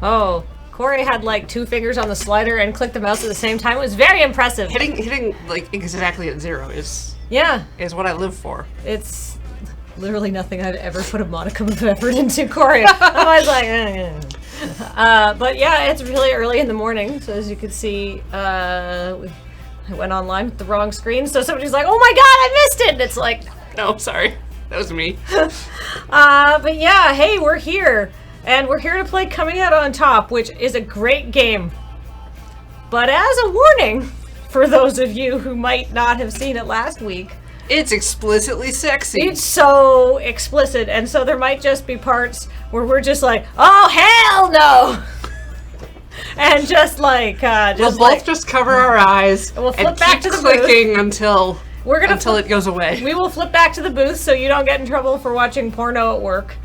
Oh, Corey had like 2 fingers on the slider and clicked the mouse at the same time. It was very impressive. Hitting like exactly at 0 is what I live for. It's literally nothing I've ever put a modicum of effort into, Corey. I'm always like, but yeah, it's really early in the morning. So as you can see, I went online with the wrong screen. So somebody's like, "Oh my god, I missed it!" And it's like, no, sorry, that was me. But yeah, hey, we're here. And we're here to play Coming Out On Top, which is a great game. But as a warning, for those of you who might not have seen it last week, it's explicitly sexy. It's so explicit, and so there might just be parts where we're just like, oh, hell no! And just like, we'll both just cover our eyes and we'll flip back to the clicking booth. until it goes away. We will flip back to the booth so you don't get in trouble for watching porno at work.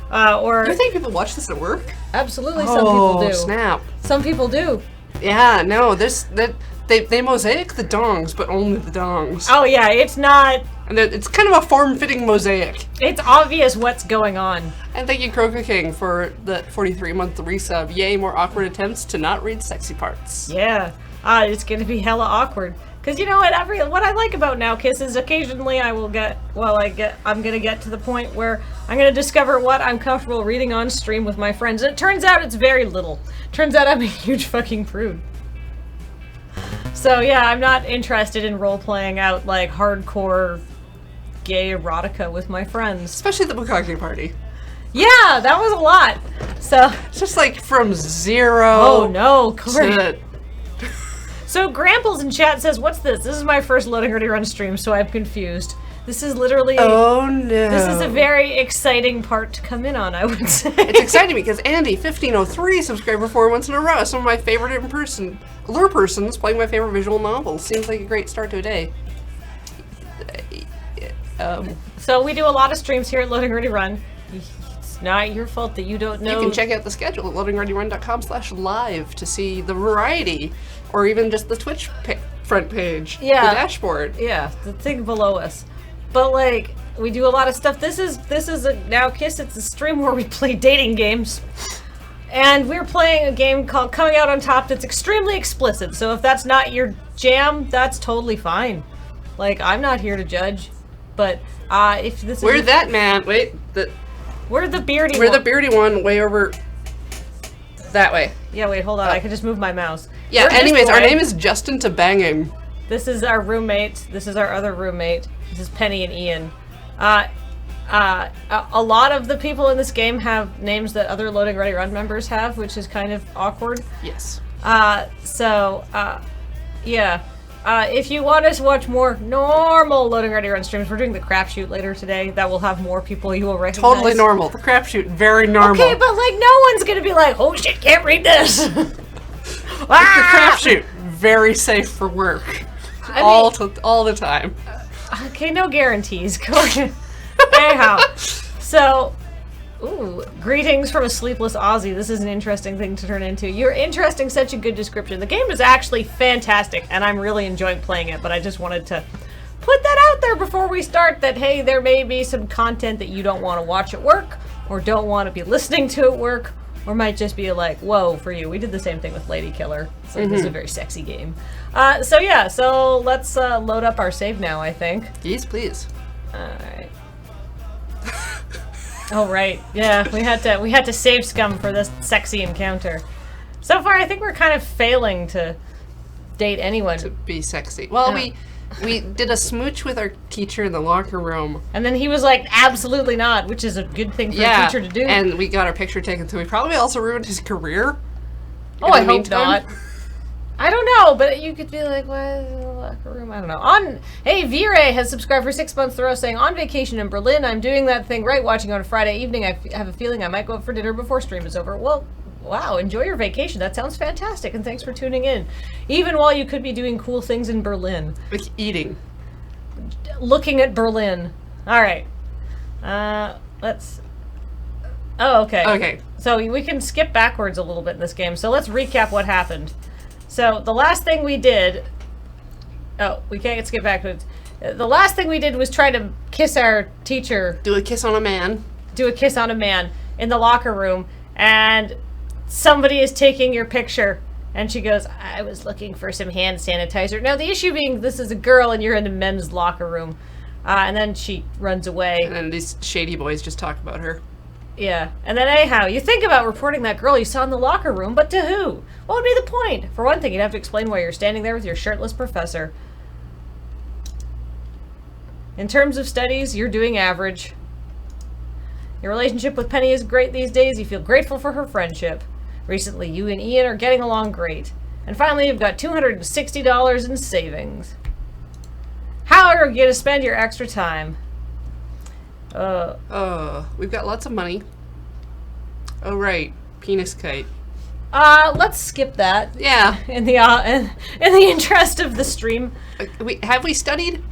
Do you think people watch this at work? Absolutely, some people do. Snap. Some people do. Yeah, no, they mosaic the dongs, but only the dongs. Oh yeah, it's not... And it's kind of a form-fitting mosaic. It's obvious what's going on. And thank you, Croca King, for the 43-month resub. Yay, more awkward attempts to not read sexy parts. Yeah, it's gonna be hella awkward. Because you know what, what I like about Now Kiss is occasionally I'm gonna get to the point where I'm gonna discover what I'm comfortable reading on stream with my friends. And it turns out it's very little. Turns out I'm a huge fucking prude. So yeah, I'm not interested in role-playing out like hardcore gay erotica with my friends. Especially the bukkake party. Yeah, that was a lot. So it's just like from 0 oh no, Corey. to... So Gramples in chat says, what's this? This is my first Loading Ready Run stream, so I'm confused. This is literally... Oh no. This is a very exciting part to come in on, I would say. It's exciting because Andy, 1503, subscriber 4 months in a row. Some of my favorite lure persons playing my favorite visual novels. Seems like a great start to a day. So we do a lot of streams here at Loading Ready Run. It's not your fault that you don't know. You can check out the schedule at loadingreadyrun.com/live to see the variety, or even just the Twitch front page, the dashboard. Yeah, the thing below us. But like, we do a lot of stuff. This is a Now Kiss. It's a stream where we play dating games. And we're playing a game called Coming Out On Top that's extremely explicit. So if that's not your jam, that's totally fine. Like, I'm not here to judge. But if this is... We're that man. Wait. We're the beardy one. We're the beardy one way over that way. Yeah, wait, hold on. I can just move my mouse. Yeah, anyways, our name is Justin to Banging. This is our roommate. This is our other roommate. This is Penny and Ian. A lot of the people in this game have names that other Loading Ready Run members have, which is kind of awkward. Yes. Yeah. If you want us to watch more normal Loading Ready Run streams, we're doing the crapshoot later today. That will have more people you will recognize. Totally normal. The crapshoot, very normal. Okay, but like no one's gonna be like, oh shit, can't read this. The crapshoot, very safe for work. All the time. Okay, no guarantees. Anyhow, so, greetings from a sleepless Aussie. This is an interesting thing to turn into. You're interesting, such a good description. The game is actually fantastic, and I'm really enjoying playing it, but I just wanted to put that out there before we start that, hey, there may be some content that you don't want to watch at work, or don't want to be listening to at work, or might just be like, whoa, for you. We did the same thing with Lady Killer. So this is a very sexy game. So let's load up our save now, I think. Yes, please. Alright. Oh right, yeah, we had to save scum for this sexy encounter. So far, I think we're kind of failing to date anyone. To be sexy. Well, we did a smooch with our teacher in the locker room. And then he was like, absolutely not, which is a good thing for a teacher to do. And we got our picture taken, so we probably also ruined his career. Oh, I hope not. I don't know, but you could be like, what is the locker room? I don't know. Hey, Vire has subscribed for 6 months in a row saying, on vacation in Berlin, I'm doing that thing right, watching on a Friday evening. I have a feeling I might go out for dinner before stream is over. Well, wow, enjoy your vacation. That sounds fantastic, and thanks for tuning in. Even while you could be doing cool things in Berlin. Like eating. Looking at Berlin. All right. Let's... Oh, okay. Okay. So we can skip backwards a little bit in this game. So let's recap what happened. So the last thing we did... Oh, we can't skip backwards. The last thing we did was try to kiss our teacher. Do a kiss on a man. Do a kiss on a man in the locker room. And somebody is taking your picture. And she goes, I was looking for some hand sanitizer. Now, the issue being this is a girl and you're in the men's locker room. And then she runs away. And then these shady boys just talk about her. Yeah. And then anyhow, you think about reporting that girl you saw in the locker room, but to who? What would be the point? For one thing, you'd have to explain why you're standing there with your shirtless professor. In terms of studies, you're doing average. Your relationship with Penny is great these days. You feel grateful for her friendship. Recently, you and Ian are getting along great. And finally, you've got $260 in savings. How are you going to spend your extra time? We've got lots of money. Oh, right. Penis kite. Let's skip that. Yeah. In the interest of the stream. Have we studied?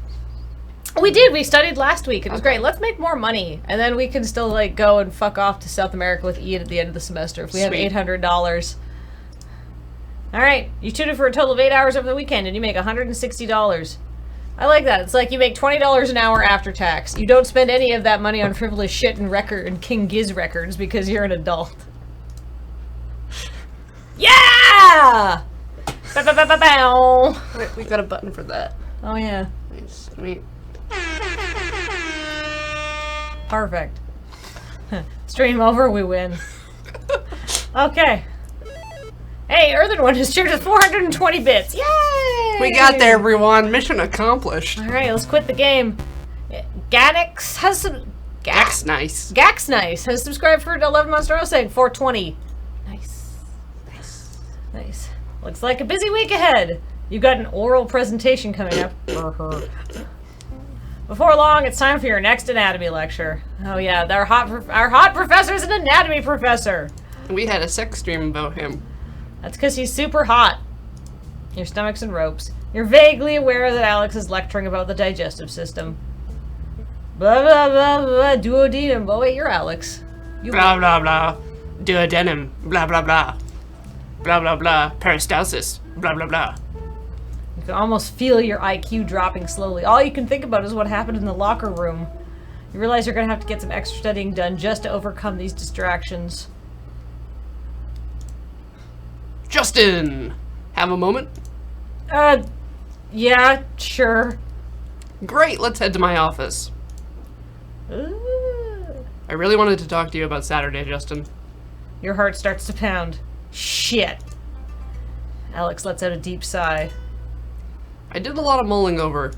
We did. We studied last week. It was great. Let's make more money. And then we can still, like, go and fuck off to South America with Ian at the end of the semester if we have $800. All right. You tutored for a total of 8 hours over the weekend, and you make $160. I like that. It's like you make $20 an hour after tax. You don't spend any of that money on frivolous shit and King Giz records because you're an adult. Yeah! Ba-ba-ba-ba-bow. We got a button for that. Oh, yeah. Nice. Sweet. Perfect. Stream over, we win. Okay. Hey, Earthen One has cheered with 420 bits. Yay! We got there, everyone. Mission accomplished. Alright, let's quit the game. Ganix has some... Gax nice. Gax Nice has subscribed for 11 months in a row saying 420. Nice. Nice. Nice. Looks like a busy week ahead. You've got an oral presentation coming up. Before long, it's time for your next anatomy lecture. Oh yeah, our hot professor's an anatomy professor. We had a sex dream about him. That's because he's super hot. Your stomach's in ropes. You're vaguely aware that Alex is lecturing about the digestive system. Blah blah blah blah duodenum. Oh wait, you're Alex. Blah blah blah. Duodenum. Blah blah blah. Blah blah blah. Peristalsis. Blah blah blah. You can almost feel your IQ dropping slowly. All you can think about is what happened in the locker room. You realize you're going to have to get some extra studying done just to overcome these distractions. Justin! Have a moment? Yeah, sure. Great, let's head to my office. Ooh. I really wanted to talk to you about Saturday, Justin. Your heart starts to pound. Shit. Alex lets out a deep sigh. I did a lot of mulling over.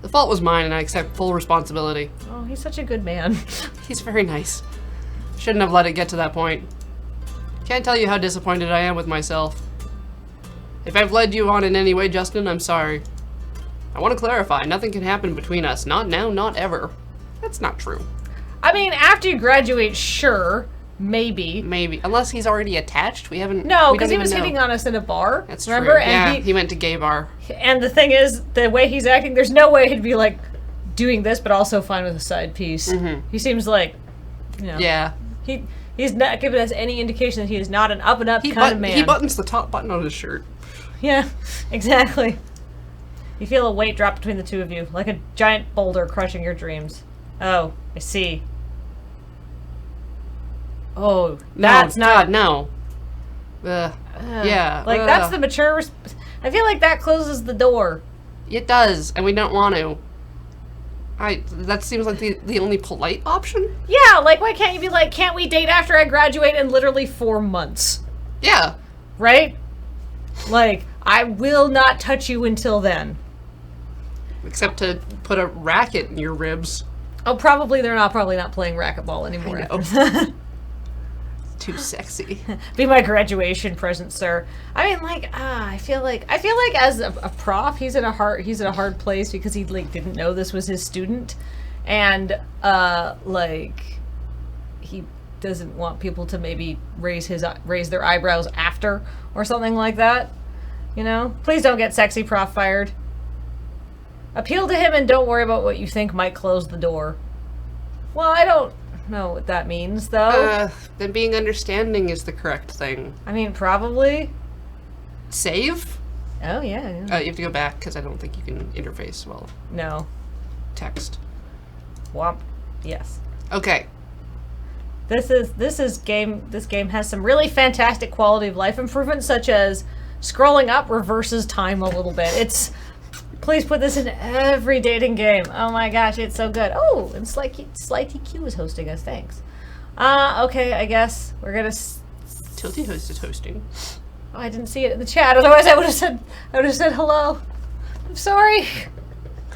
The fault was mine and I accept full responsibility. Oh, he's such a good man. He's very nice. Shouldn't have let it get to that point. Can't tell you how disappointed I am with myself. If I've led you on in any way, Justin, I'm sorry. I want to clarify, nothing can happen between us. Not now, not ever. That's not true. I mean, after you graduate, sure. Maybe. Maybe. Unless he's already attached. We haven't... No, because he was hitting on us in a bar. That's remember? true. And yeah, he went to gay bar. And the thing is, the way he's acting, there's no way he'd be like doing this, but also fine with a side piece. Mm-hmm. He seems like, you know. Yeah. He's not giving us any indication that he is not an up and up kind of man. He buttons the top button on his shirt. Yeah, exactly. You feel a weight drop between the two of you, like a giant boulder crushing your dreams. Oh, I see. Oh, that's not... no. Yeah. Like, that's the mature... I feel like that closes the door. It does, and we don't want to. That seems like the only polite option? Yeah, like, why can't you be like, can't we date after I graduate in literally 4 months? Yeah. Right? Like, I will not touch you until then. Except to put a racket in your ribs. Oh, probably they're probably not playing racquetball anymore after that. Too sexy. Be my graduation present, sir. I mean, like, I feel like as a prof, he's in a hard place because he like didn't know this was his student, and like he doesn't want people to maybe raise their eyebrows after or something like that. You know, please don't get sexy prof fired. Appeal to him and don't worry about what you think might close the door. Well, I don't know what that means, though. Then being understanding is the correct thing. I mean, probably. Save? Oh, yeah. You have to go back, because I don't think you can interface well. No. Text. Womp. Yes. Okay. This game has some really fantastic quality of life improvements, such as scrolling up reverses time a little bit. Please put this in every dating game. Oh my gosh, it's so good. Oh, and Slighty Q is hosting us. Thanks. Okay, I guess we're gonna. Tilty Host is hosting. Oh, I didn't see it in the chat. Otherwise, I would have said hello. I'm sorry.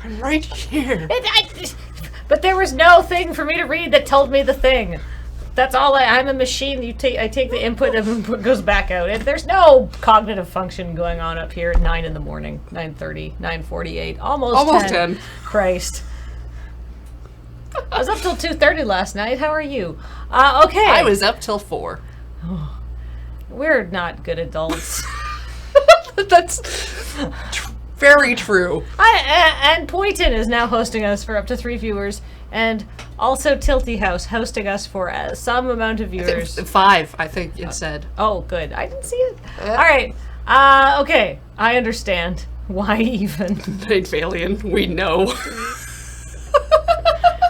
I'm right here. But there was no thing for me to read that told me the thing. That's all. I'm a machine. I take the input and input goes back out. There's no cognitive function going on up here at 9 in the morning, 9:30, 9:48, almost 10. Christ. I was up till 2:30 last night. How are you? Okay. I was up till 4. We're not good adults. That's very true. And Poyton is now hosting us for up to 3 viewers, and also Tilty House hosting us for some amount of viewers. 5, I think it said. Oh, good. I didn't see it. All right. Okay. I understand. Why even? Valiant, we know.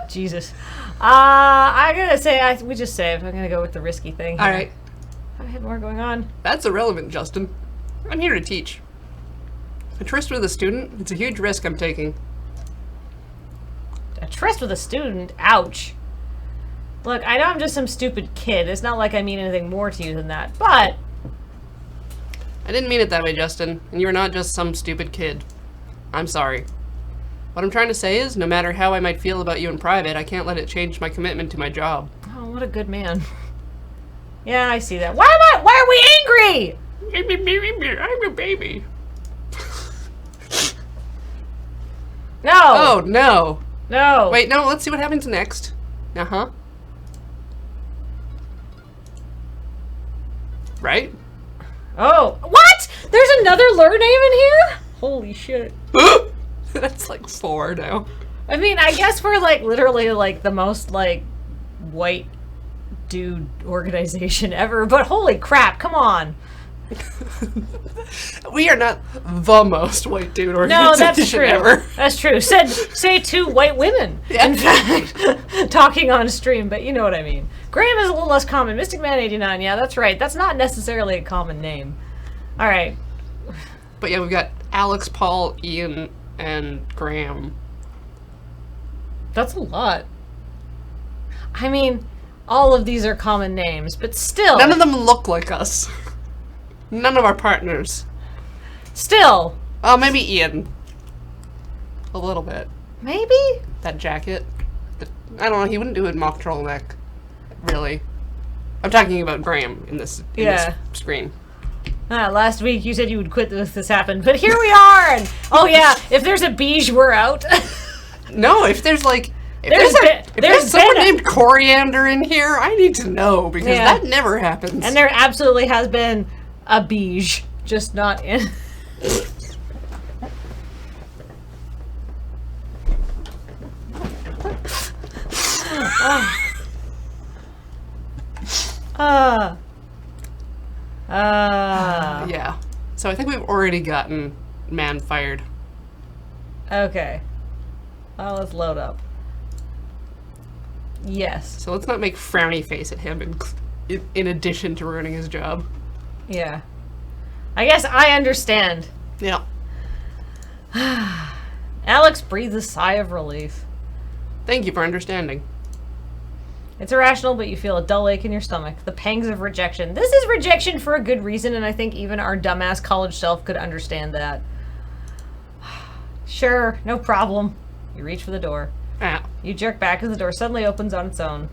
Jesus. I'm gonna say we just saved. I'm gonna go with the risky thing here. All right. I had more going on. That's irrelevant, Justin. I'm here to teach. A tryst with a student, it's a huge risk I'm taking. A tryst with a student? Ouch. Look, I know I'm just some stupid kid. It's not like I mean anything more to you than that, but... I didn't mean it that way, Justin, and you're not just some stupid kid. I'm sorry. What I'm trying to say is, no matter how I might feel about you in private, I can't let it change my commitment to my job. Oh, what a good man. Yeah, I see that. Why are we angry? I'm a baby. No. Oh, no. No. Wait, no, let's see what happens next. Uh-huh. Right? Oh, what? There's another lure name in here? Holy shit. That's like 4 now. I mean, I guess we're like literally like the most like white dude organization ever, but holy crap, come on. We are not the most white dude organization No, that's true. ever. That's true. Say 2 white women, Yeah. in fact, talking on stream, but you know what I mean. Graham is a little less common. Mystic Man 89, yeah, that's right. That's not necessarily a common name. All right. But yeah, we've got Alex, Paul, Ian, and Graham. That's a lot. I mean, all of these are common names, but still. None of them look like us. None of our partners. Still. Oh, maybe Ian. A little bit. Maybe? That jacket. I don't know, he wouldn't do it mock turtleneck. Really. I'm talking about Graham in this screen. Last week you said you would quit if this happened, but here we are! And, oh yeah, if there's a beige, we're out. No, if there's like... There's someone named Coriander in here, I need to know, because that never happens. And there absolutely has been a beige, just not in... Yeah. So I think we've already gotten man fired. Okay. Well, let's load up. Yes. So let's not make frowny face at him in addition to ruining his job. Yeah. I guess I understand. Yeah. Alex breathes a sigh of relief. Thank you for understanding. It's irrational, but you feel a dull ache in your stomach. The pangs of rejection. This is rejection for a good reason, and I think even our dumbass college self could understand that. Sure, no problem. You reach for the door. Ah. You jerk back as the door suddenly opens on its own.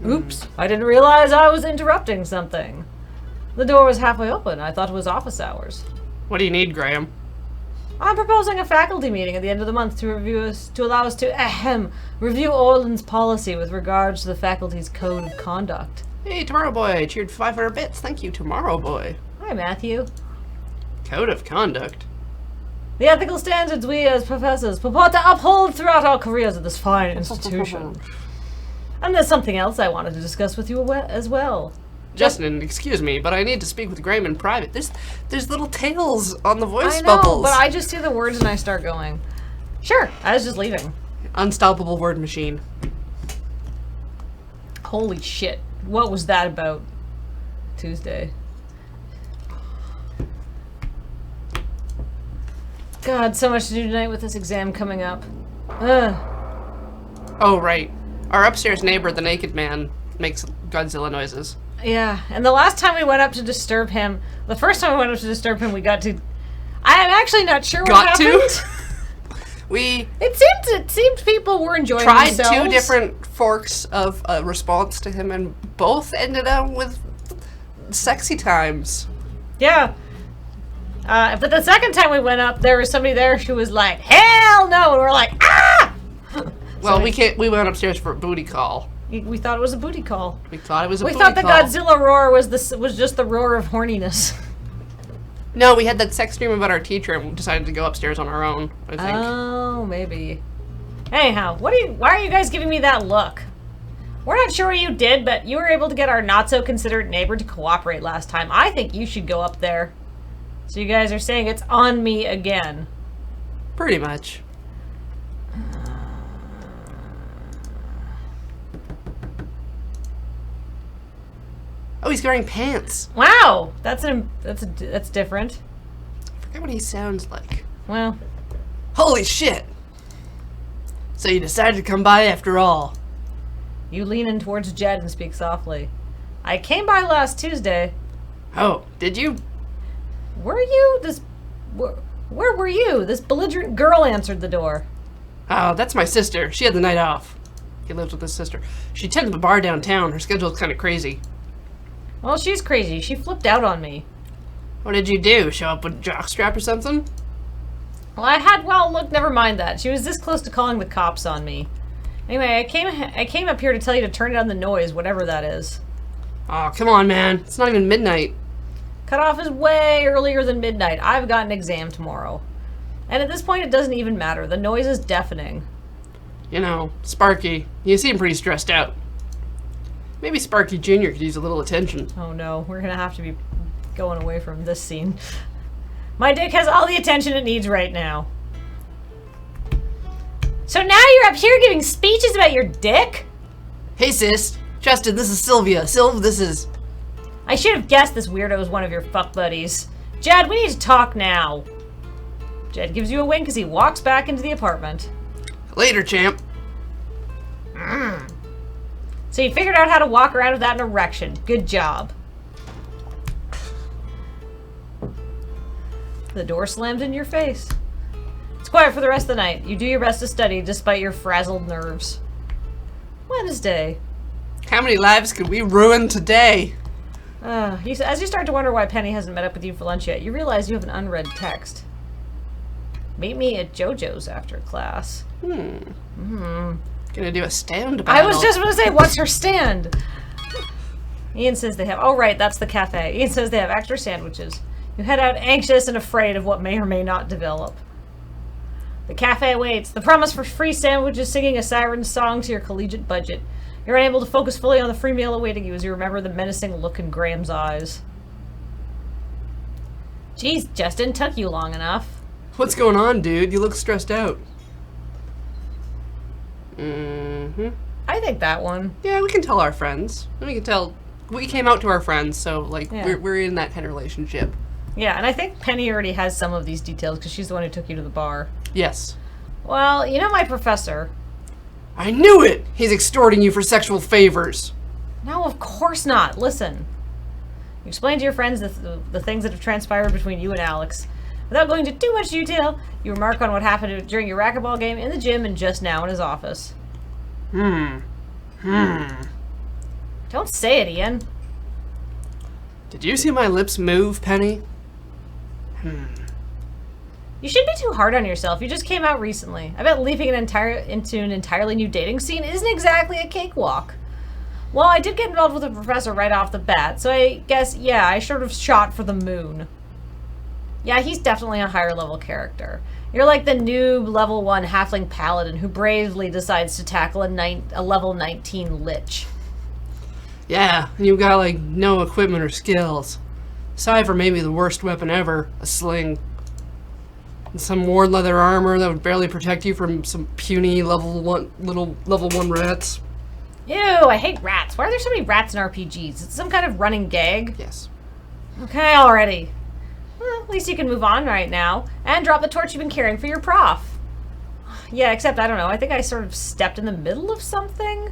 Oops, I didn't realize I was interrupting something. The door was halfway open. I thought it was office hours. What do you need, Graham? I'm proposing a faculty meeting at the end of the month to allow us to review Orland's policy with regards to the faculty's code of conduct. Hey, Tomorrow Boy, cheered 500 bits. Thank you, Tomorrow Boy. Hi, Matthew. Code of conduct? The ethical standards we as professors purport to uphold throughout our careers at this fine institution. And there's something else I wanted to discuss with you as well. Justin, excuse me, but I need to speak with Graham in private. There's little tails on the voice I know, bubbles. but I just see the words and I start going. Sure, I was just leaving. Unstoppable word machine. Holy shit. What was that about? Tuesday. God, so much to do tonight with this exam coming up. Ugh. Oh, right. Our upstairs neighbor, the naked man, makes Godzilla noises. Yeah, and the last time we went up to disturb him, the first time we went up to disturb him, we got to... I am actually not sure what happened. It seemed people were enjoying themselves. Tried 2 different forks of response to him, and both ended up with sexy times. Yeah. But the second time we went up, there was somebody there who was like, hell no! And we're like, ah! Well, we went upstairs for a booty call. We thought it was a booty call. We thought it was a booty call. We thought the Godzilla roar was just the roar of horniness. No, we had that sex dream about our teacher and we decided to go upstairs on our own, I think. Oh, maybe. Anyhow, why are you guys giving me that look? We're not sure what you did, but you were able to get our not-so-considerate neighbor to cooperate last time. I think you should go up there. So you guys are saying it's on me again. Pretty much. Oh, he's wearing pants. Wow, that's different. I forget what he sounds like. Well, holy shit! So you decided to come by after all. You lean in towards Jed and speak softly. I came by last Tuesday. Oh, did you? Were you? Where were you? This belligerent girl answered the door. Oh, that's my sister. She had the night off. He lives with his sister. She attended the bar downtown. Her schedule's kind of crazy. Well, she's crazy. She flipped out on me. What did you do? Show up with a jockstrap or something? Well, look, never mind that. She was this close to calling the cops on me. Anyway, I came up here to tell you to turn down the noise, whatever that is. Oh, come on, man. It's not even midnight. Cutoff is way earlier than midnight. I've got an exam tomorrow. And at this point, it doesn't even matter. The noise is deafening. You know, Sparky, you seem pretty stressed out. Maybe Sparky Jr. could use a little attention. Oh no, we're gonna have to be going away from this scene. My dick has all the attention it needs right now. So now you're up here giving speeches about your dick? Hey sis, Justin, this is Sylvia. this is... I should have guessed this weirdo was one of your fuck buddies. Jed, we need to talk now. Jed gives you a wink as he walks back into the apartment. Later, champ. So you figured out how to walk around without an erection. Good job. The door slammed in your face. It's quiet for the rest of the night. You do your best to study despite your frazzled nerves. Wednesday. How many lives could we ruin today? As you start to wonder why Penny hasn't met up with you for lunch yet, you realize you have an unread text. Meet me at JoJo's after class. Gonna do a stand battle. I was just gonna say, what's her stand? Ian says they have... Oh, right, that's the cafe. Ian says they have extra sandwiches. You head out anxious and afraid of what may or may not develop. The cafe waits. The promise for free sandwiches singing a siren song to your collegiate budget. You're unable to focus fully on the free meal awaiting you as you remember the menacing look in Graham's eyes. Jeez, Justin, took you long enough. What's going on, dude? You look stressed out. I think that one. Yeah, we can tell our friends. We can tell... We came out to our friends, so, like, yeah. we're in that kind of relationship. Yeah, and I think Penny already has some of these details because she's the one who took you to the bar. Yes. Well, you know my professor. I knew it! He's extorting you for sexual favors. No, of course not. Listen. You explain to your friends the things that have transpired between you and Alex. Without going into too much detail, you remark on what happened during your racquetball game in the gym and just now in his office. Don't say it, Ian. Did you see my lips move, Penny? You shouldn't be too hard on yourself. You just came out recently. I bet leaping into an entirely new dating scene isn't exactly a cakewalk. Well, I did get involved with the professor right off the bat, so I guess, yeah, I sort of shot for the moon. Yeah, he's definitely a higher level character. You're like the noob level 1 halfling paladin who bravely decides to tackle a level 19 lich. Yeah, and you've got like no equipment or skills. Aside from maybe the worst weapon ever, a sling. And some worn leather armor that would barely protect you from some puny level 1 rats. Ew, I hate rats. Why are there so many rats in RPGs? It's some kind of running gag? Yes. Okay, already. Well, at least you can move on right now and drop the torch you've been carrying for your prof. Yeah, except, I don't know, I think I sort of stepped in the middle of something?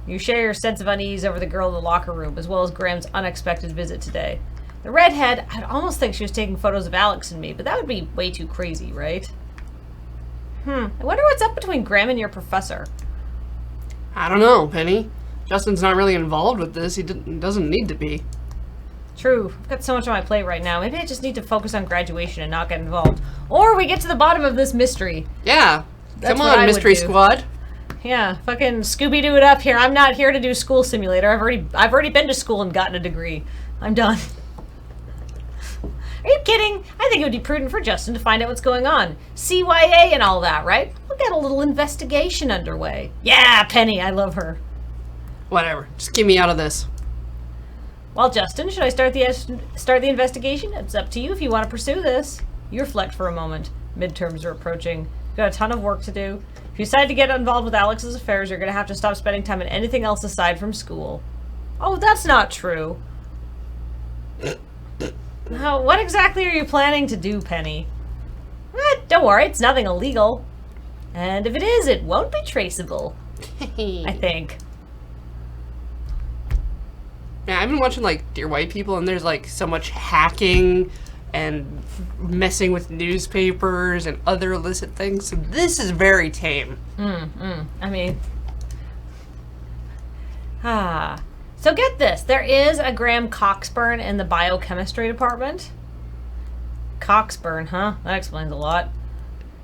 You share your sense of unease over the girl in the locker room, as well as Graham's unexpected visit today. The redhead, I'd almost think she was taking photos of Alex and me, but that would be way too crazy, right? I wonder what's up between Graham and your professor. I don't know, Penny. Justin's not really involved with this. He doesn't need to be. True. I've got so much on my plate right now. Maybe I just need to focus on graduation and not get involved. Or we get to the bottom of this mystery. Yeah. That's Come what on, I Mystery would do. Squad. Yeah, fucking Scooby-Doo it up here. I'm not here to do school simulator. I've already been to school and gotten a degree. I'm done. Are you kidding? I think it would be prudent for Justin to find out what's going on. CYA and all that, right? We'll get a little investigation underway. Yeah, Penny, I love her. Whatever. Just get me out of this. Well, Justin, should I start the investigation? It's up to you if you want to pursue this. You reflect for a moment. Midterms are approaching. You've got a ton of work to do. If you decide to get involved with Alex's affairs, you're going to have to stop spending time on anything else aside from school. Oh, that's not true. Now, what exactly are you planning to do, Penny? Don't worry, it's nothing illegal. And if it is, it won't be traceable. I think. Yeah, I've been watching, like, Dear White People, and there's, like, so much hacking and messing with newspapers and other illicit things. So this is very tame. I mean... So get this. There is a Graham Coxburn in the biochemistry department. Coxburn, huh? That explains a lot.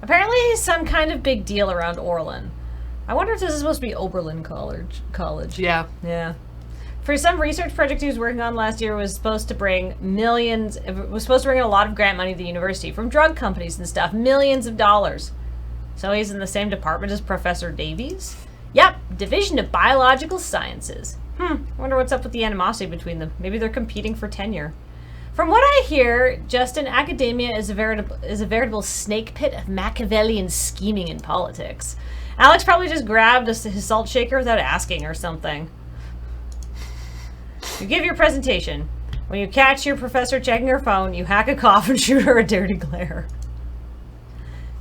Apparently he's some kind of big deal around Orlin. I wonder if this is supposed to be Oberlin College. Yeah. Yeah. For some research project he was working on last year, was supposed to bring millions, it was supposed to bring in a lot of grant money to the university from drug companies and stuff, millions of dollars. So he's in the same department as Professor Davies? Yep, Division of Biological Sciences. Wonder what's up with the animosity between them. Maybe they're competing for tenure. From what I hear, Justin, academia is a veritable snake pit of Machiavellian scheming in politics. Alex probably just grabbed his salt shaker without asking or something. You give your presentation. When you catch your professor checking her phone, you hack a cough and shoot her a dirty glare.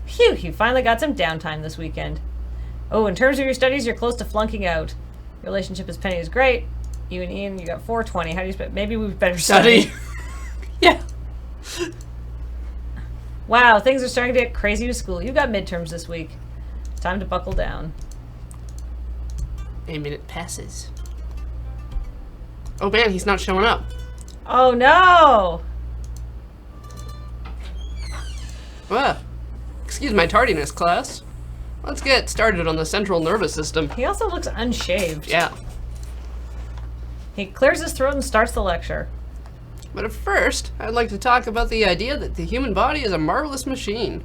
Phew, you finally got some downtime this weekend. Oh, in terms of your studies, you're close to flunking out. Your relationship with Penny is great. You and Ian, you got 420. How do you spend? Maybe we better study. Yeah. Wow, things are starting to get crazy with school. You got midterms this week. It's time to buckle down. A minute passes. Oh man, he's not showing up. Oh no! Excuse my tardiness, class. Let's get started on the central nervous system. He also looks unshaved. Yeah. He clears his throat and starts the lecture. But at first, I'd like to talk about the idea that the human body is a marvelous machine.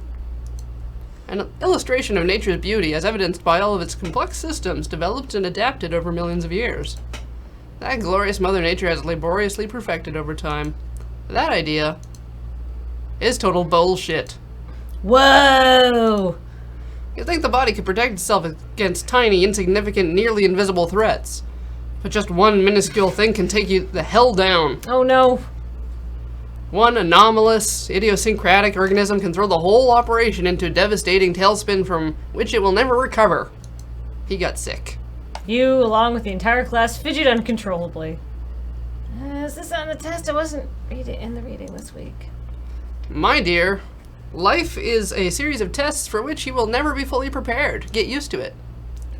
An illustration of nature's beauty as evidenced by all of its complex systems developed and adapted over millions of years. That glorious Mother Nature has laboriously perfected over time. That idea is total bullshit. Whoa! You'd think the body could protect itself against tiny, insignificant, nearly invisible threats. But just one minuscule thing can take you the hell down. Oh no. One anomalous, idiosyncratic organism can throw the whole operation into a devastating tailspin from which it will never recover. He got sick. You, along with the entire class, fidget uncontrollably. Is this on the test? I wasn't in the reading this week. My dear, life is a series of tests for which you will never be fully prepared. Get used to it.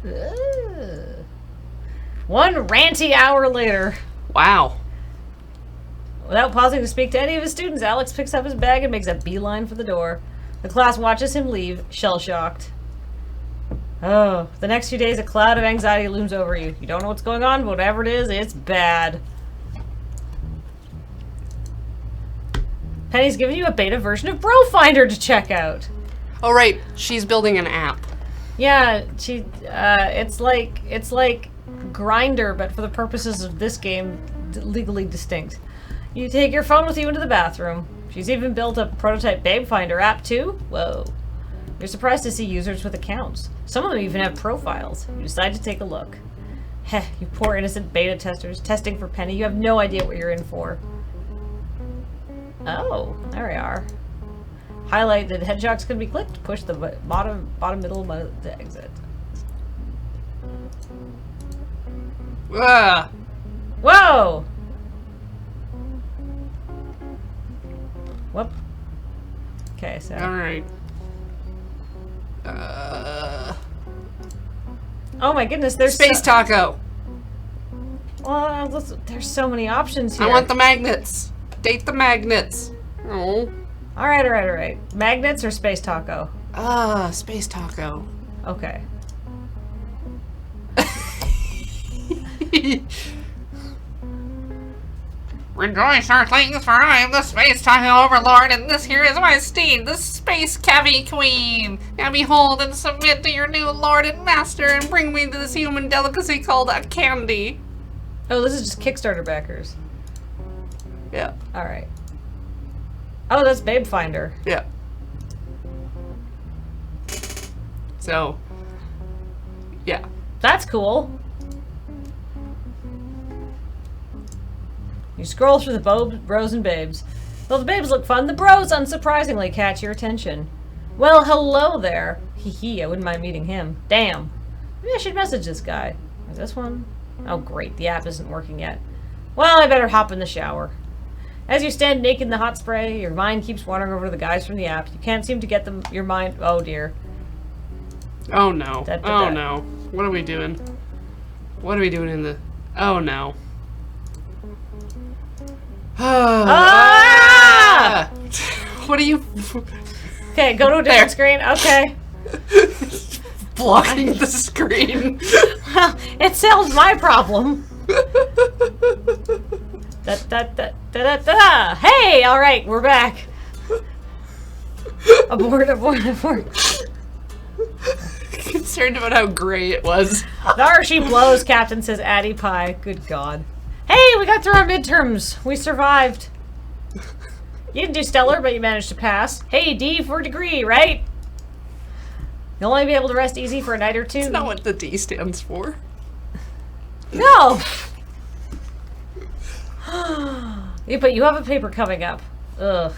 Ugh. One ranty hour later. Wow. Without pausing to speak to any of his students, Alex picks up his bag and makes a beeline for the door. The class watches him leave, shell-shocked. Oh, the next few days, a cloud of anxiety looms over you. You don't know what's going on, but whatever it is, it's bad. Penny's giving you a beta version of BroFinder to check out. Oh right, she's building an app. Yeah, it's like Grindr, but for the purposes of this game, legally distinct. You take your phone with you into the bathroom. She's even built a prototype Babe Finder app too. Whoa. You're surprised to see users with accounts. Some of them even have profiles. You decide to take a look. Heh, you poor innocent beta testers testing for Penny. You have no idea what you're in for. Oh, there we are. Highlight the hedgehogs can be clicked. Push the bottom middle to exit. Ah. Whoa! Whoop. Okay, so. Alright. Oh my goodness, there's Space taco. Well, there's so many options here. I want the magnets. Date the magnets. Oh. Alright. Magnets or space taco? Space taco. Okay. Rejoice, Earthlings, for I am the Space Taco Overlord, and this here is my steed, the Space Cavy Queen. Now behold and submit to your new lord and master, and bring me to this human delicacy called a candy. Oh, this is just Kickstarter backers. Yeah. Alright. Oh, that's Babe Finder. Yeah. So, yeah. That's cool. You scroll through the bros and babes. Though the babes look fun, the bros unsurprisingly catch your attention. Well, hello there. Hee hee, I wouldn't mind meeting him. Damn. Maybe I should message this guy. Is this one? Oh great, the app isn't working yet. Well, I better hop in the shower. As you stand naked in the hot spray, your mind keeps wandering over to the guys from the app. You can't seem to get them. Your mind. Oh dear. Oh no. Da. Oh no. What are we doing? What are we doing in the... Oh no. Ah! What are you... Okay, go to a different screen. Okay. Blocking the screen. Well, it solves my problem. Da. Hey, all right, we're back. Abort. Concerned about how gray it was. There she blows, Captain says Addie Pie. Good God. Hey, we got through our midterms. We survived. You didn't do stellar, but you managed to pass. Hey, D for degree, right? You'll only be able to rest easy for a night or two. That's not what the D stands for. No! Yeah, but you have a paper coming up. Ugh.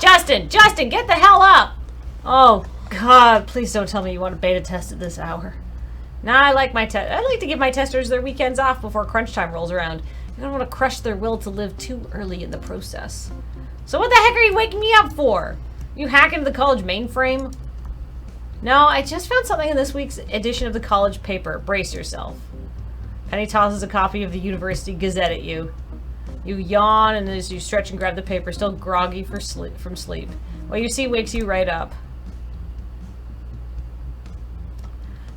Justin, get the hell up! Oh, God, please don't tell me you want to beta test at this hour. Nah, I like to give my testers their weekends off before crunch time rolls around. I don't want to crush their will to live too early in the process. So what the heck are you waking me up for? You hack into the college mainframe? No, I just found something in this week's edition of the college paper. Brace yourself. Penny tosses a copy of the University Gazette at you. You yawn, and as you stretch and grab the paper, still groggy from sleep. What you see wakes you right up.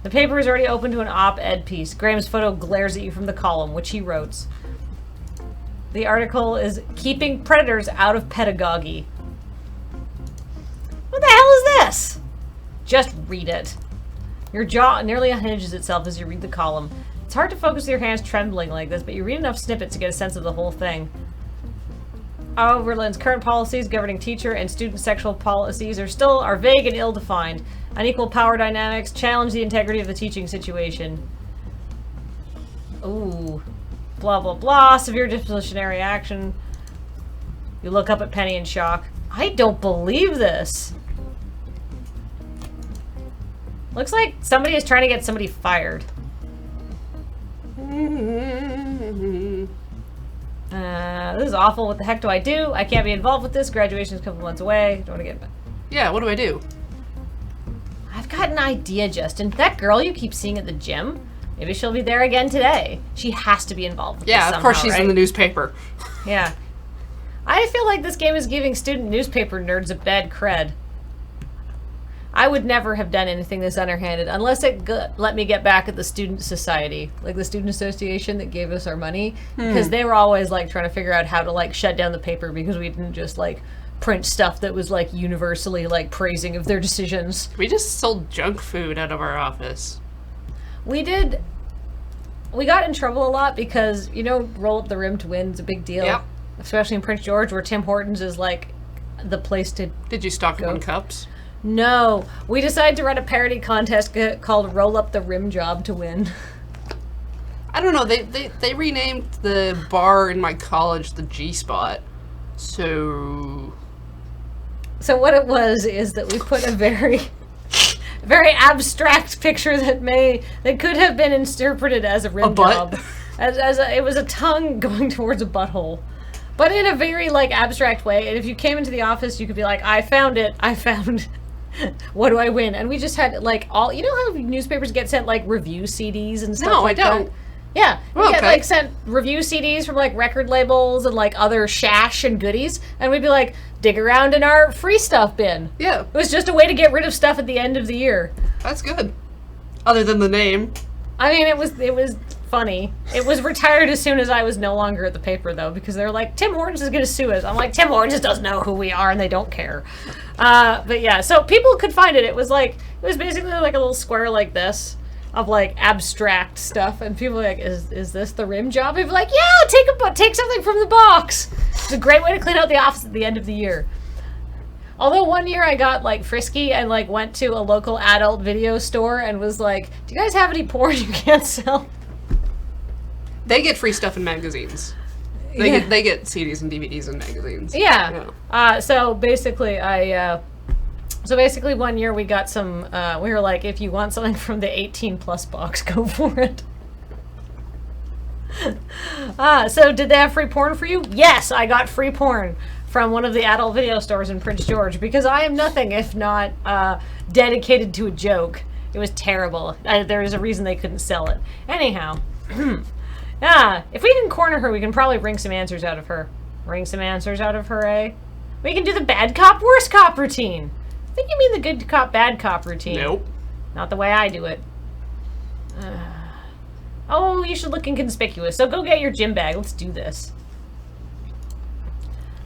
The paper is already open to an op-ed piece. Graham's photo glares at you from the column, which he wrote. The article is Keeping Predators Out of Pedagogy. What the hell is this? Just read it. Your jaw nearly unhinges itself as you read the column. It's hard to focus with your hands trembling like this, but you read enough snippets to get a sense of the whole thing. Overland's current policies governing teacher and student sexual policies are vague and ill-defined. Unequal power dynamics challenge the integrity of the teaching situation. Ooh. Blah, blah, blah. Severe disciplinary action. You look up at Penny in shock. I don't believe this. Looks like somebody is trying to get somebody fired. This is awful. What the heck do? I can't be involved with this. Graduation is a couple months away. Don't want to get... Yeah, what do I do? I've got an idea, Justin. That girl you keep seeing at the gym, maybe she'll be there again today. She has to be involved with this somehow, of course she's right? in the newspaper. Yeah. I feel like this game is giving student newspaper nerds a bad cred. I would never have done anything this underhanded unless it let me get back at the student society, like the student association that gave us our money, because they were always like trying to figure out how to like shut down the paper because we didn't just like print stuff that was like universally like praising of their decisions. We just sold junk food out of our office. We did. We got in trouble a lot because, you know, roll up the rim to win is a big deal. Yep. Especially in Prince George, where Tim Hortons is like the place to Did you stock go. them in cups? No. We decided to run a parody contest called Roll Up the Rim Job to win. I don't know. They renamed the bar in my college the G Spot. So what it was is that we put a very abstract picture that could have been interpreted as a rim butt? job. It was a tongue going towards a butthole. But in a very, like, abstract way. And if you came into the office, you could be like, I found it. What do I win? And we just had, like, you know how newspapers get sent, like, review CDs and stuff like that? No, I don't. Yeah. Oh, We get, okay. like, sent review CDs from, like, record labels and, like, other shash and goodies. And we'd be like, dig around in our free stuff bin. Yeah. It was just a way to get rid of stuff at the end of the year. That's good. Other than the name. I mean, it was funny. It was retired as soon as I was no longer at the paper, though, because they're like, Tim Hortons is going to sue us. I'm like, Tim Hortons doesn't know who we are, and they don't care. But yeah, so people could find it. It was basically like a little square like this of like abstract stuff, and people were like, is this the rim job? People were like, yeah, take something from the box. It's a great way to clean out the office at the end of the year. Although one year I got, like, frisky and, like, went to a local adult video store and was like, do you guys have any porn you can't sell? They get free stuff in magazines. They get CDs and DVDs and magazines. Yeah. So basically one year we got some, we were like, if you want something from the 18 plus box, go for it. So did they have free porn for you? Yes, I got free porn from one of the adult video stores in Prince George, because I am nothing if not dedicated to a joke. It was terrible. There is a reason they couldn't sell it. Anyhow, if we can corner her, we can probably wring some answers out of her. Wring some answers out of her, eh? We can do the bad cop, worst cop routine. I think you mean the good cop, bad cop routine. Nope. Not the way I do it. Oh, you should look inconspicuous, so go get your gym bag. Let's do this.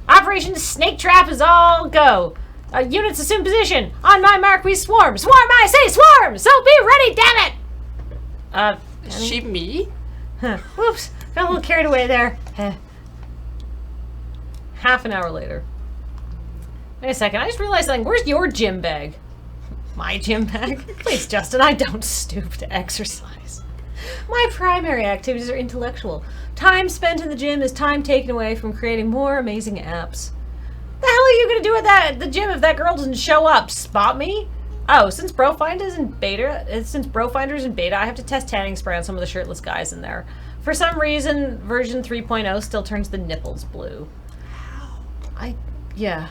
Operation Snake Trap is all go. Units assume position. On my mark, we swarm. Swarm, I say swarm! So be ready, damn it! Is she me? Whoops, got a little carried away there. Half an hour later. Wait a second, I just realized something. Where's your gym bag? My gym bag? Please, Justin, I don't stoop to exercise. My primary activities are intellectual. Time spent in the gym is time taken away from creating more amazing apps. The hell are you going to do at the gym if that girl doesn't show up? Spot me? Oh, since Brofinder's in beta, I have to test tanning spray on some of the shirtless guys in there. For some reason, version 3.0 still turns the nipples blue. Yeah.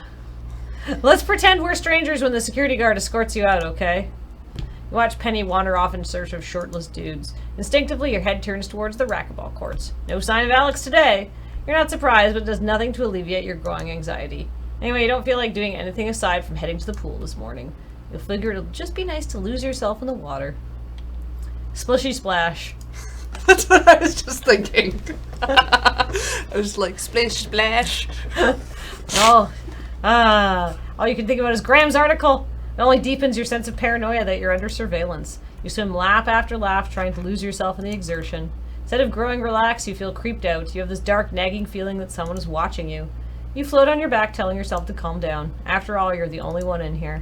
Let's pretend we're strangers when the security guard escorts you out, okay? You watch Penny wander off in search of shirtless dudes. Instinctively, your head turns towards the racquetball courts. No sign of Alex today. You're not surprised, but it does nothing to alleviate your growing anxiety. Anyway, you don't feel like doing anything aside from heading to the pool this morning. You'll figure it'll just be nice to lose yourself in the water. Splishy splash. That's what I was just thinking. I was like, splish, splash. All you can think about is Graham's article. It only deepens your sense of paranoia that you're under surveillance. You swim lap after lap, trying to lose yourself in the exertion. Instead of growing relaxed, you feel creeped out. You have this dark, nagging feeling that someone is watching you. You float on your back, telling yourself to calm down. After all, you're the only one in here.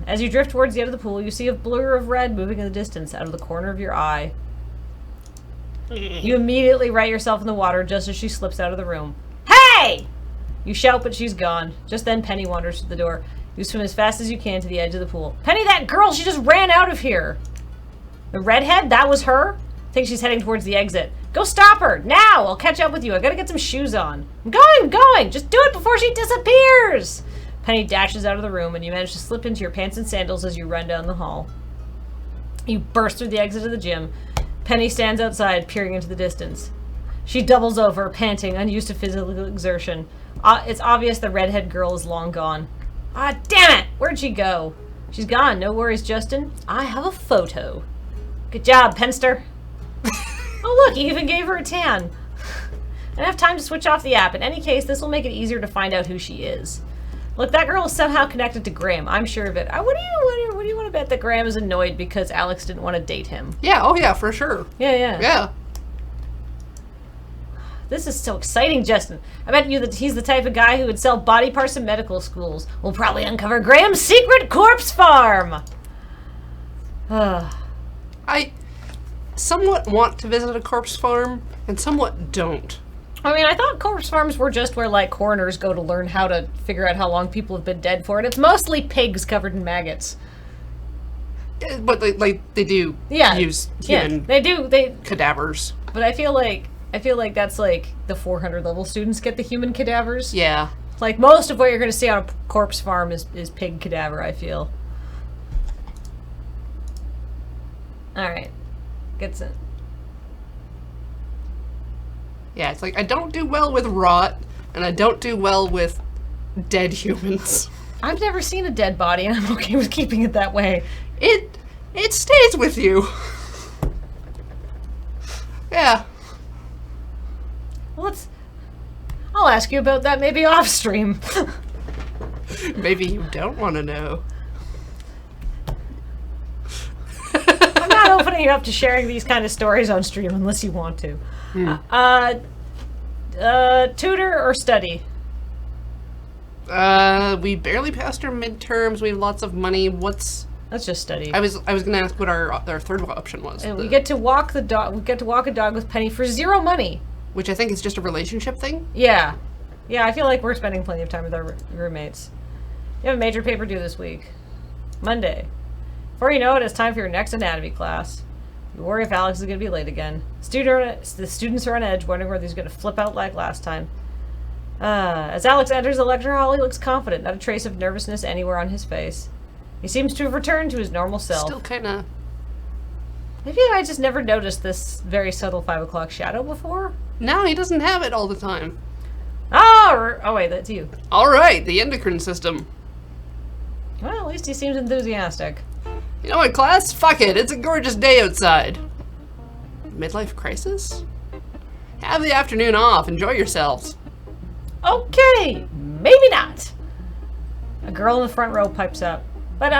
As you drift towards the end of the pool, you see a blur of red moving in the distance out of the corner of your eye. You immediately right yourself in the water just as she slips out of the room. Hey! You shout, but she's gone. Just then, Penny wanders to the door. You swim as fast as you can to the edge of the pool. Penny, that girl, she just ran out of here. The redhead? That was her? I think she's heading towards the exit. Go stop her! Now! I'll catch up with you. I gotta get some shoes on. I'm going! Just do it before she disappears! Penny dashes out of the room, and you manage to slip into your pants and sandals as you run down the hall. You burst through the exit of the gym. Penny stands outside, peering into the distance. She doubles over, panting, unused to physical exertion. It's obvious the redhead girl is long gone. Ah, damn it! Where'd she go? She's gone. No worries, Justin. I have a photo. Good job, Penster. Oh, look, you even gave her a tan. I don't have time to switch off the app. In any case, this will make it easier to find out who she is. Look, that girl is somehow connected to Graham. I'm sure of it. What do you want to bet that Graham is annoyed because Alex didn't want to date him? Yeah, oh yeah, for sure. Yeah. This is so exciting, Justin. I bet you that he's the type of guy who would sell body parts in medical schools. We'll probably uncover Graham's secret corpse farm. I somewhat want to visit a corpse farm and somewhat don't. I mean, I thought corpse farms were just where, like, coroners go to learn how to figure out how long people have been dead for, and it's mostly pigs covered in maggots. But they do use human cadavers. But I feel like that's like the 400 level students get the human cadavers. Yeah. Like most of what you're going to see on a corpse farm is pig cadaver, I feel. Alright. Gets it. Yeah, it's like I don't do well with rot, and I don't do well with dead humans. I've never seen a dead body, and I'm okay with keeping it that way. It stays with you. Yeah. Well, I'll ask you about that maybe off stream. Maybe you don't want to know. I'm not opening you up to sharing these kind of stories on stream unless you want to. Tutor or study? We barely passed our midterms. We have lots of money. Let's just study. I was gonna ask what our third option was. And we get to walk the dog. We get to walk a dog with Penny for 0 money. Which I think is just a relationship thing. Yeah, I feel like we're spending plenty of time with our roommates. You have a major paper due this week, Monday. Before you know it, it's time for your next anatomy class. You worry if Alex is going to be late again. The students are on edge, wondering whether he's going to flip out like last time. As Alex enters the lecture hall, he looks confident, not a trace of nervousness anywhere on his face. He seems to have returned to his normal self. Still kinda... Maybe I just never noticed this very subtle 5 o'clock shadow before? No, he doesn't have it all the time. Oh wait, that's you. Alright, the endocrine system. Well, at least he seems enthusiastic. You know what, class? Fuck it, it's a gorgeous day outside. Midlife crisis? Have the afternoon off, enjoy yourselves. Okay, maybe not. A girl in the front row pipes up. But,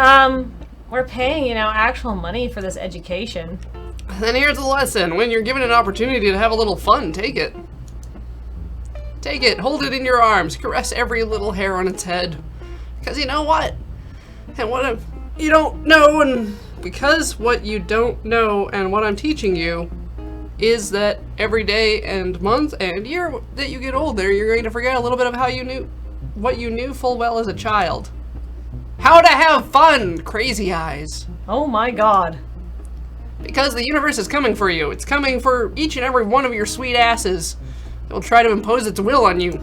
we're paying, actual money for this education. Then here's the lesson. When you're given an opportunity to have a little fun, take it. Take it, hold it in your arms, caress every little hair on its head. Because you know what? And what if you don't know, and because what you don't know and what I'm teaching you is that every day and month and year that you get older, you're going to forget a little bit of what you knew full well as a child. How to have fun, crazy eyes. Oh my god. Because the universe is coming for you. It's coming for each and every one of your sweet asses. It'll try to impose its will on you.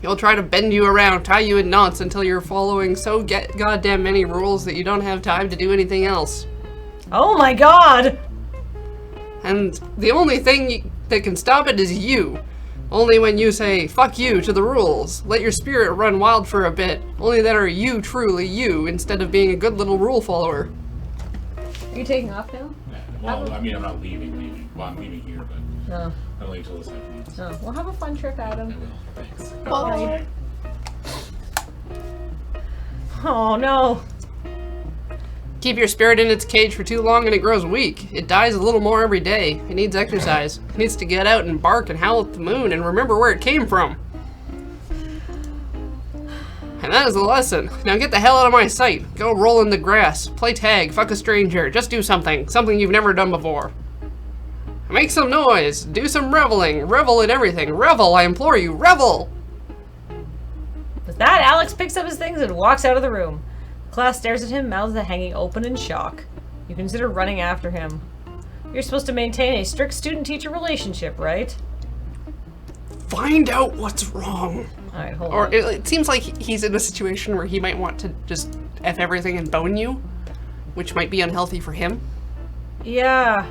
It'll try to bend you around, tie you in knots until you're following so goddamn many rules that you don't have time to do anything else. Oh my god! And the only thing that can stop it is you. Only when you say, fuck you to the rules. Let your spirit run wild for a bit. Only then are you truly you, instead of being a good little rule follower. Are you taking off now? Yeah, well, I mean, I'm not leaving. Well, I'm leaving here, but No. I'll leave till this afternoon. Oh, well, have a fun trip, I Adam. will. Thanks. Bye. Oh, no. Keep your spirit in its cage for too long and it grows weak. It dies a little more every day. It needs exercise. It needs to get out and bark and howl at the moon and remember where it came from. And that is the lesson. Now get the hell out of my sight. Go roll in the grass. Play tag. Fuck a stranger. Just do something. Something you've never done before. Make some noise. Do some reveling. Revel in everything. Revel, I implore you. Revel! With that, Alex picks up his things and walks out of the room. The class stares at him, mouths hanging open in shock. You consider running after him. You're supposed to maintain a strict student-teacher relationship, right? Find out what's wrong. Alright, hold Or on. it seems like he's in a situation where he might want to just F everything and bone you, which might be unhealthy for him. Yeah.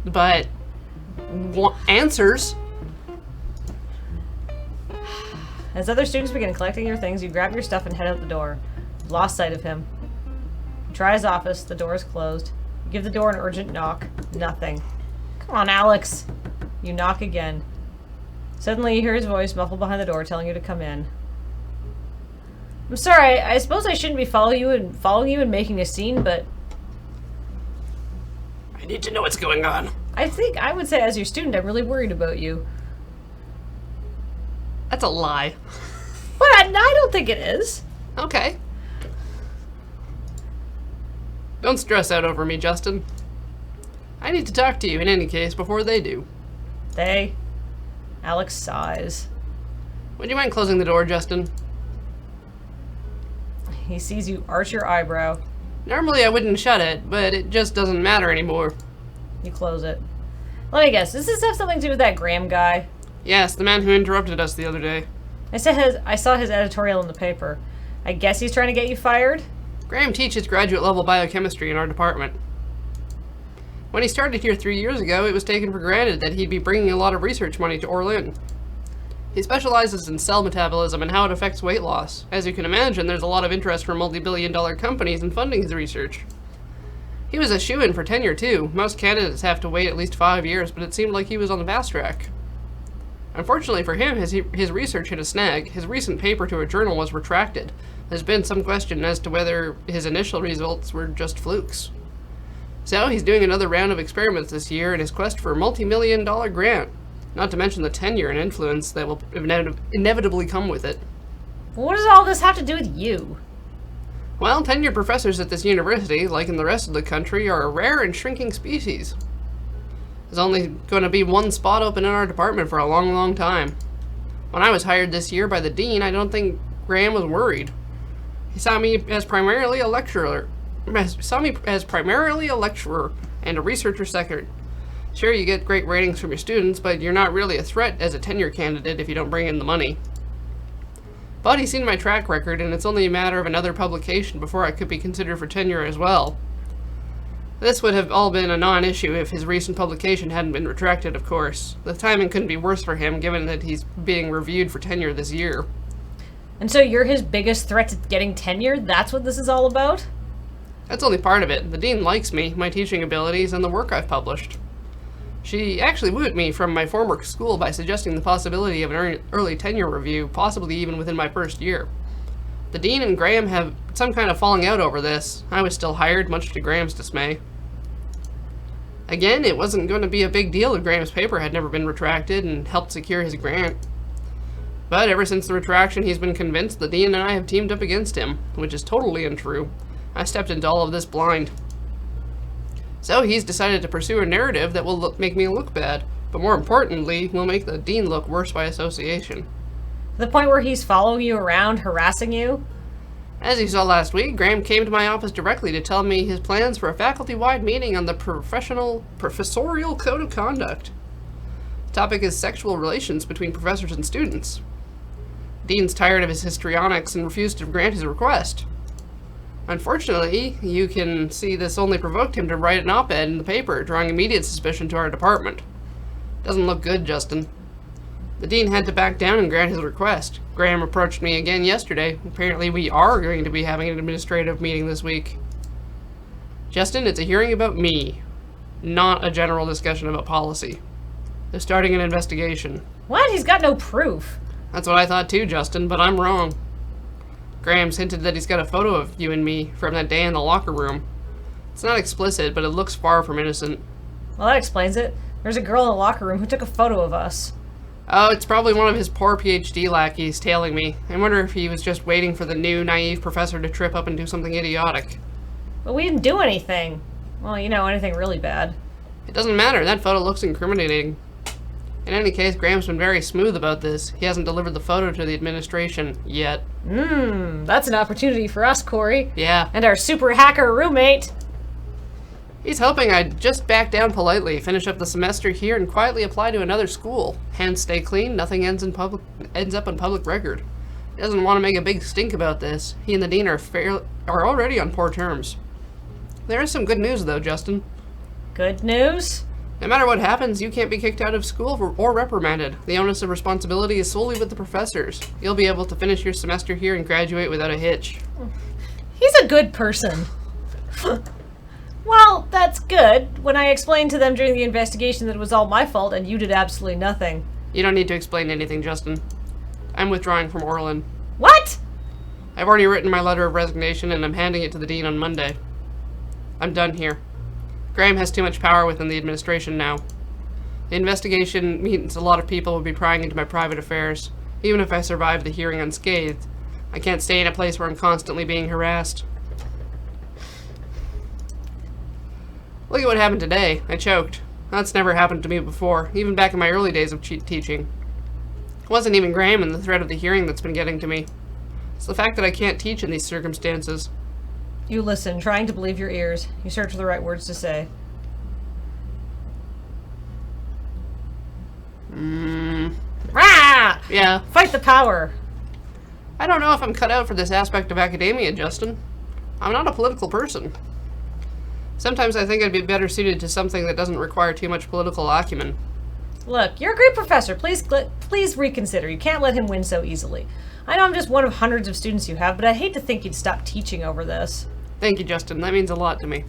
But answers. As other students begin collecting your things, you grab your stuff and head out the door. You've lost sight of him. You try his office, the door is closed. You give the door an urgent knock. Nothing. Come on, Alex. You knock again. Suddenly you hear his voice muffled behind the door telling you to come in. I'm sorry, I suppose I shouldn't be following you and making a scene, but I need to know what's going on. I think I would say as your student I'm really worried about you. That's a lie. But I don't think it is. Okay. Don't stress out over me, Justin. I need to talk to you in any case before they do. They? Alex sighs. Would you mind closing the door, Justin? He sees you arch your eyebrow. Normally I wouldn't shut it, but it just doesn't matter anymore. You close it. Let me guess, does this have something to do with that Graham guy? Yes, the man who interrupted us the other day. I saw his editorial in the paper. I guess he's trying to get you fired? Graham teaches graduate level biochemistry in our department. When he started here 3 years ago, it was taken for granted that he'd be bringing a lot of research money to Orlin. He specializes in cell metabolism and how it affects weight loss. As you can imagine, there's a lot of interest from multi-billion-dollar companies in funding his research. He was a shoo-in for tenure, too. Most candidates have to wait at least 5 years, but it seemed like he was on the fast track. Unfortunately for him, his research hit a snag. His recent paper to a journal was retracted. There's been some question as to whether his initial results were just flukes. So he's doing another round of experiments this year in his quest for a multi-million-dollar grant. Not to mention the tenure and influence that will inevitably come with it. What does all this have to do with you? Well, tenured professors at this university, like in the rest of the country, are a rare and shrinking species. There's only going to be one spot open in our department for a long, long time. When I was hired this year by the dean, I don't think Graham was worried. He saw me as primarily a lecturer and a researcher second. Sure, you get great ratings from your students, but you're not really a threat as a tenure candidate if you don't bring in the money. But he's seen my track record, and it's only a matter of another publication before I could be considered for tenure as well. This would have all been a non-issue if his recent publication hadn't been retracted, of course. The timing couldn't be worse for him, given that he's being reviewed for tenure this year. And so you're his biggest threat to getting tenure? That's what this is all about? That's only part of it. The dean likes me, my teaching abilities, and the work I've published. She actually wooed me from my former school by suggesting the possibility of an early tenure review, possibly even within my first year. The dean and Graham have some kind of falling out over this. I was still hired, much to Graham's dismay. Again, it wasn't going to be a big deal if Graham's paper had never been retracted and helped secure his grant. But ever since the retraction, he's been convinced the dean and I have teamed up against him, which is totally untrue. I stepped into all of this blind. So he's decided to pursue a narrative that will make me look bad, but more importantly, will make the dean look worse by association. To the point where he's following you around, harassing you? As you saw last week, Graham came to my office directly to tell me his plans for a faculty-wide meeting on the professorial code of conduct. The topic is sexual relations between professors and students. Dean's tired of his histrionics and refused to grant his request. Unfortunately, you can see this only provoked him to write an op-ed in the paper, drawing immediate suspicion to our department. Doesn't look good, Justin. The dean had to back down and grant his request. Graham approached me again yesterday. Apparently we are going to be having an administrative meeting this week. Justin, it's a hearing about me, not a general discussion about policy. They're starting an investigation. What? He's got no proof. That's what I thought too, Justin, but I'm wrong. Graham's hinted that he's got a photo of you and me from that day in the locker room. It's not explicit, but it looks far from innocent. Well, that explains it. There's a girl in the locker room who took a photo of us. Oh, it's probably one of his poor PhD lackeys tailing me. I wonder if he was just waiting for the new, naive professor to trip up and do something idiotic. But we didn't do anything. Well, anything really bad. It doesn't matter. That photo looks incriminating. In any case, Graham's been very smooth about this. He hasn't delivered the photo to the administration yet. That's an opportunity for us, Corey. Yeah. And our super hacker roommate. He's hoping I'd just back down politely, finish up the semester here, and quietly apply to another school. Hands stay clean, nothing ends up on public record. He doesn't want to make a big stink about this. He and the dean are already on poor terms. There is some good news, though, Justin. Good news? No matter what happens, you can't be kicked out of school or reprimanded. The onus of responsibility is solely with the professors. You'll be able to finish your semester here and graduate without a hitch. He's a good person. Well, that's good. When I explained to them during the investigation that it was all my fault and you did absolutely nothing. You don't need to explain anything, Justin. I'm withdrawing from Orlin. What? I've already written my letter of resignation and I'm handing it to the dean on Monday. I'm done here. Graham has too much power within the administration now. The investigation means a lot of people will be prying into my private affairs. Even if I survive the hearing unscathed, I can't stay in a place where I'm constantly being harassed. Look at what happened today. I choked. That's never happened to me before, even back in my early days of teaching. It wasn't even Graham and the threat of the hearing that's been getting to me. It's the fact that I can't teach in these circumstances. You listen, trying to believe your ears. You search for the right words to say. Rah! Yeah. Fight the power! I don't know if I'm cut out for this aspect of academia, Justin. I'm not a political person. Sometimes I think I'd be better suited to something that doesn't require too much political acumen. Look, you're a great professor. Please reconsider. You can't let him win so easily. I know I'm just one of hundreds of students you have, but I'd hate to think you'd stop teaching over this. Thank you, Justin. That means a lot to me.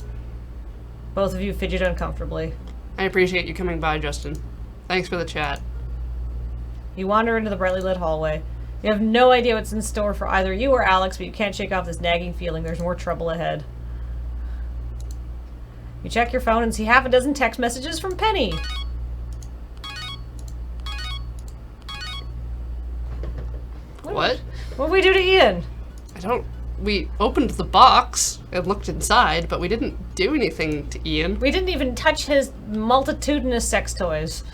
Both of you fidget uncomfortably. I appreciate you coming by, Justin. Thanks for the chat. You wander into the brightly lit hallway. You have no idea what's in store for either you or Alex, but you can't shake off this nagging feeling there's more trouble ahead. You check your phone and see half a dozen text messages from Penny. What? What'd we do to Ian? We opened the box and looked inside, but we didn't do anything to Ian. We didn't even touch his multitudinous sex toys.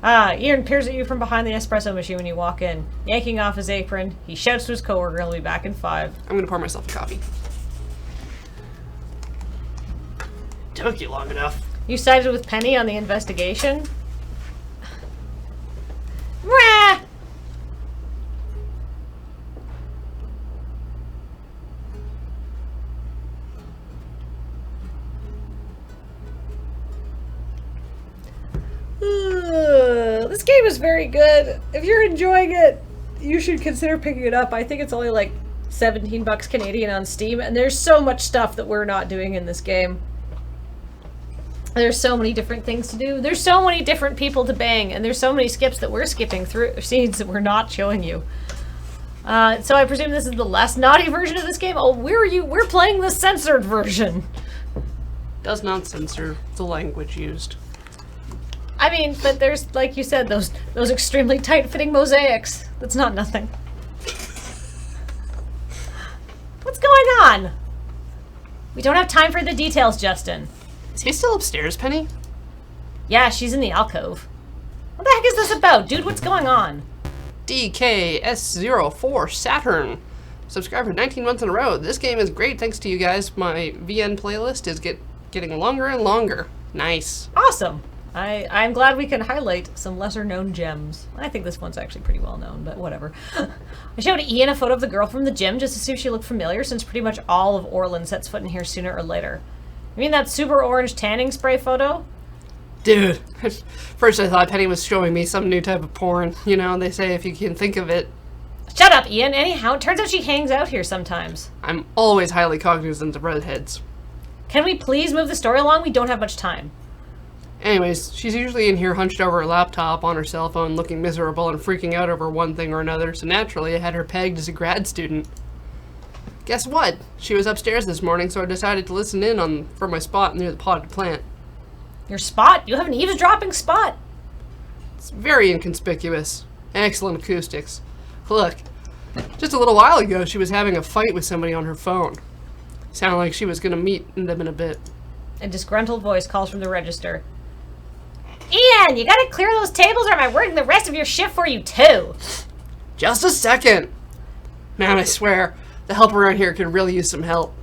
Ian peers at you from behind the espresso machine when you walk in. Yanking off his apron, he shouts to his coworker and he'll be back in 5. I'm gonna pour myself a coffee. Took you long enough. You sided with Penny on the investigation? Rah! This game is very good. If you're enjoying it, you should consider picking it up. I think it's only like 17 bucks Canadian on Steam, and there's so much stuff that we're not doing in this game. There's so many different things to do. There's so many different people to bang, and there's so many skips that we're skipping through, scenes that we're not showing you. So I presume this is the less naughty version of this game. Oh, we're playing the censored version. Does not censor the language used. I mean, but there's, like you said, those extremely tight-fitting mosaics. That's not nothing. What's going on? We don't have time for the details, Justin. Is he still upstairs, Penny? Yeah, she's in the alcove. What the heck is this about? Dude, what's going on? DKS04 Saturn. Subscribed for 19 months in a row. This game is great thanks to you guys. My VN playlist is getting longer and longer. Nice. Awesome. I'm glad we can highlight some lesser-known gems. I think this one's actually pretty well known, but whatever. I showed Ian a photo of the girl from the gym just to see if she looked familiar, since pretty much all of Orland sets foot in here sooner or later. You mean that super orange tanning spray photo? Dude, first I thought Penny was showing me some new type of porn. You know, they say if you can think of it. Shut up, Ian. Anyhow, it turns out she hangs out here sometimes. I'm always highly cognizant of redheads. Can we please move the story along? We don't have much time. Anyways, she's usually in here hunched over her laptop on her cell phone looking miserable and freaking out over one thing or another, so naturally I had her pegged as a grad student. Guess what? She was upstairs this morning, so I decided to listen in from my spot near the potted plant. Your spot? You have an eavesdropping spot. It's very inconspicuous. Excellent acoustics. Look, just a little while ago she was having a fight with somebody on her phone. Sounded like she was gonna meet them in a bit. A disgruntled voice calls from the register. Ian, you gotta clear those tables or am I working the rest of your shift for you too? Just a second! Man, I swear, the help around here could really use some help.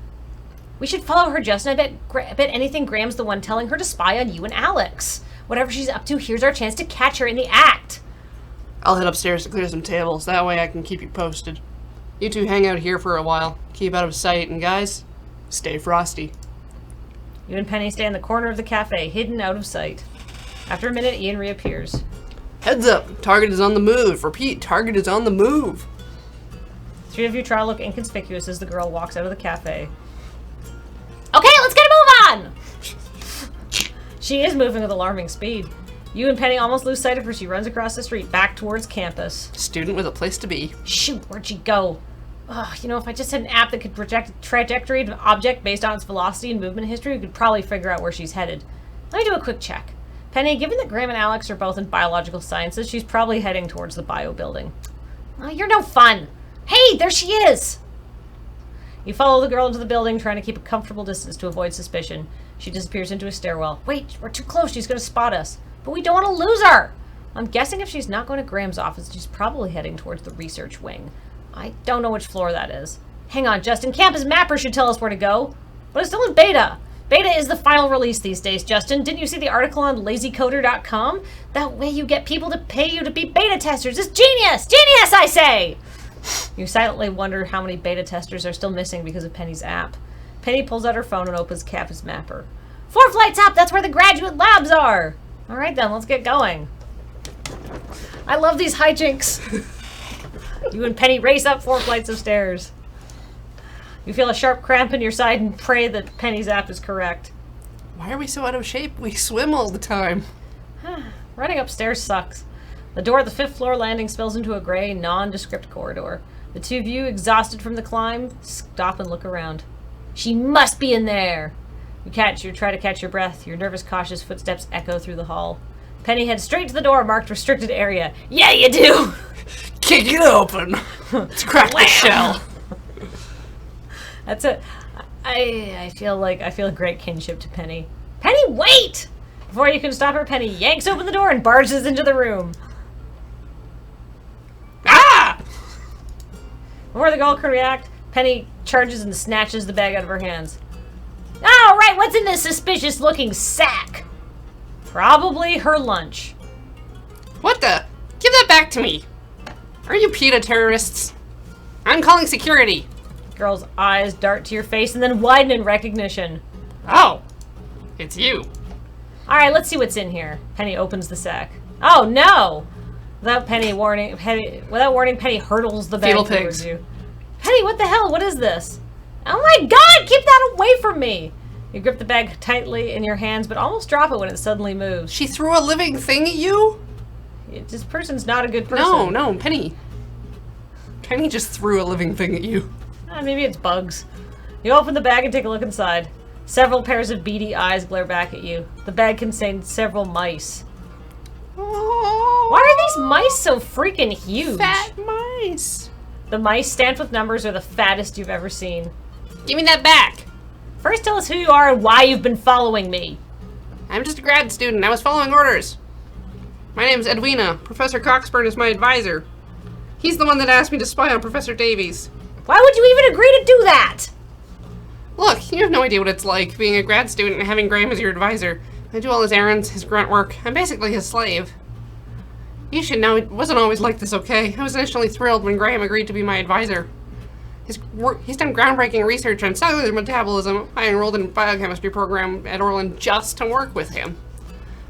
We should follow her, Justin. I bet anything Graham's the one telling her to spy on you and Alex. Whatever she's up to, here's our chance to catch her in the act. I'll head upstairs to clear some tables, that way I can keep you posted. You two hang out here for a while, keep out of sight, and guys, stay frosty. You and Penny stay in the corner of the cafe, hidden out of sight. After a minute, Ian reappears. Heads up! Target is on the move. Repeat, target is on the move. Three of you try to look inconspicuous as the girl walks out of the cafe. Okay, let's get a move on! She is moving with alarming speed. You and Penny almost lose sight of her. She runs across the street, back towards campus. Student with a place to be. Shoot, where'd she go? Ugh, you know, if I just had an app that could project a trajectory of an object based on its velocity and movement history, we could probably figure out where she's headed. Let me do a quick check. Penny, given that Graham and Alex are both in biological sciences, she's probably heading towards the bio building. Oh, you're no fun. Hey, there she is! You follow the girl into the building, trying to keep a comfortable distance to avoid suspicion. She disappears into a stairwell. Wait, we're too close. She's going to spot us. But we don't want to lose her! I'm guessing if she's not going to Graham's office, she's probably heading towards the research wing. I don't know which floor that is. Hang on, Justin. Campus Mapper should tell us where to go. But it's still in beta. Beta is the final release these days, Justin. Didn't you see the article on lazycoder.com? That way you get people to pay you to be beta testers. It's genius! Genius, I say! You silently wonder how many beta testers are still missing because of Penny's app. Penny pulls out her phone and opens Campus Mapper. 4 flights up! That's where the graduate labs are! Alright then, let's get going. I love these hijinks. You and Penny race up 4 flights of stairs. You feel a sharp cramp in your side and pray that Penny's app is correct. Why are we so out of shape? We swim all the time. Running upstairs sucks. The door at the 5th floor landing spills into a gray, nondescript corridor. The two of you, exhausted from the climb, stop and look around. She must be in there! You try to catch your breath. Your nervous, cautious footsteps echo through the hall. Penny heads straight to the door marked restricted area. Yeah, you do! Kick it open! Let's crack the shell! That's it. I feel a great kinship to Penny. Penny, wait! Before you can stop her, Penny yanks open the door and barges into the room. Ah! Before the girl can react, Penny charges and snatches the bag out of her hands. All right, what's in this suspicious-looking sack? Probably her lunch. What the? Give that back to me! Are you PETA terrorists? I'm calling security. Girl's eyes dart to your face and then widen in recognition. Oh, it's you. All right, let's see what's in here. Penny opens the sack. Oh no! Without warning, Penny hurdles the bag Fetal towards pigs. you. Penny, what the hell? What is this? Oh my God! Keep that away from me! You grip the bag tightly in your hands, but almost drop it when it suddenly moves. She threw a living thing at you? This person's not a good person. No, Penny. Penny just threw a living thing at you. Maybe it's bugs. You open the bag and take a look inside. Several pairs of beady eyes glare back at you. The bag contains several mice. Why are these mice so freaking huge? Fat mice. The mice stamped with numbers are the fattest you've ever seen. Give me that back. First tell us who you are and why you've been following me. I'm just a grad student. I was following orders. My name's Edwina. Professor Coxburn is my advisor. He's the one that asked me to spy on Professor Davies. Why would you even agree to do that? Look, you have no idea what it's like being a grad student and having Graham as your advisor. I do all his errands, his grunt work. I'm basically his slave. You should know it wasn't always like this, okay? I was initially thrilled when Graham agreed to be my advisor. He's done groundbreaking research on cellular metabolism. I enrolled in a biochemistry program at Orland just to work with him.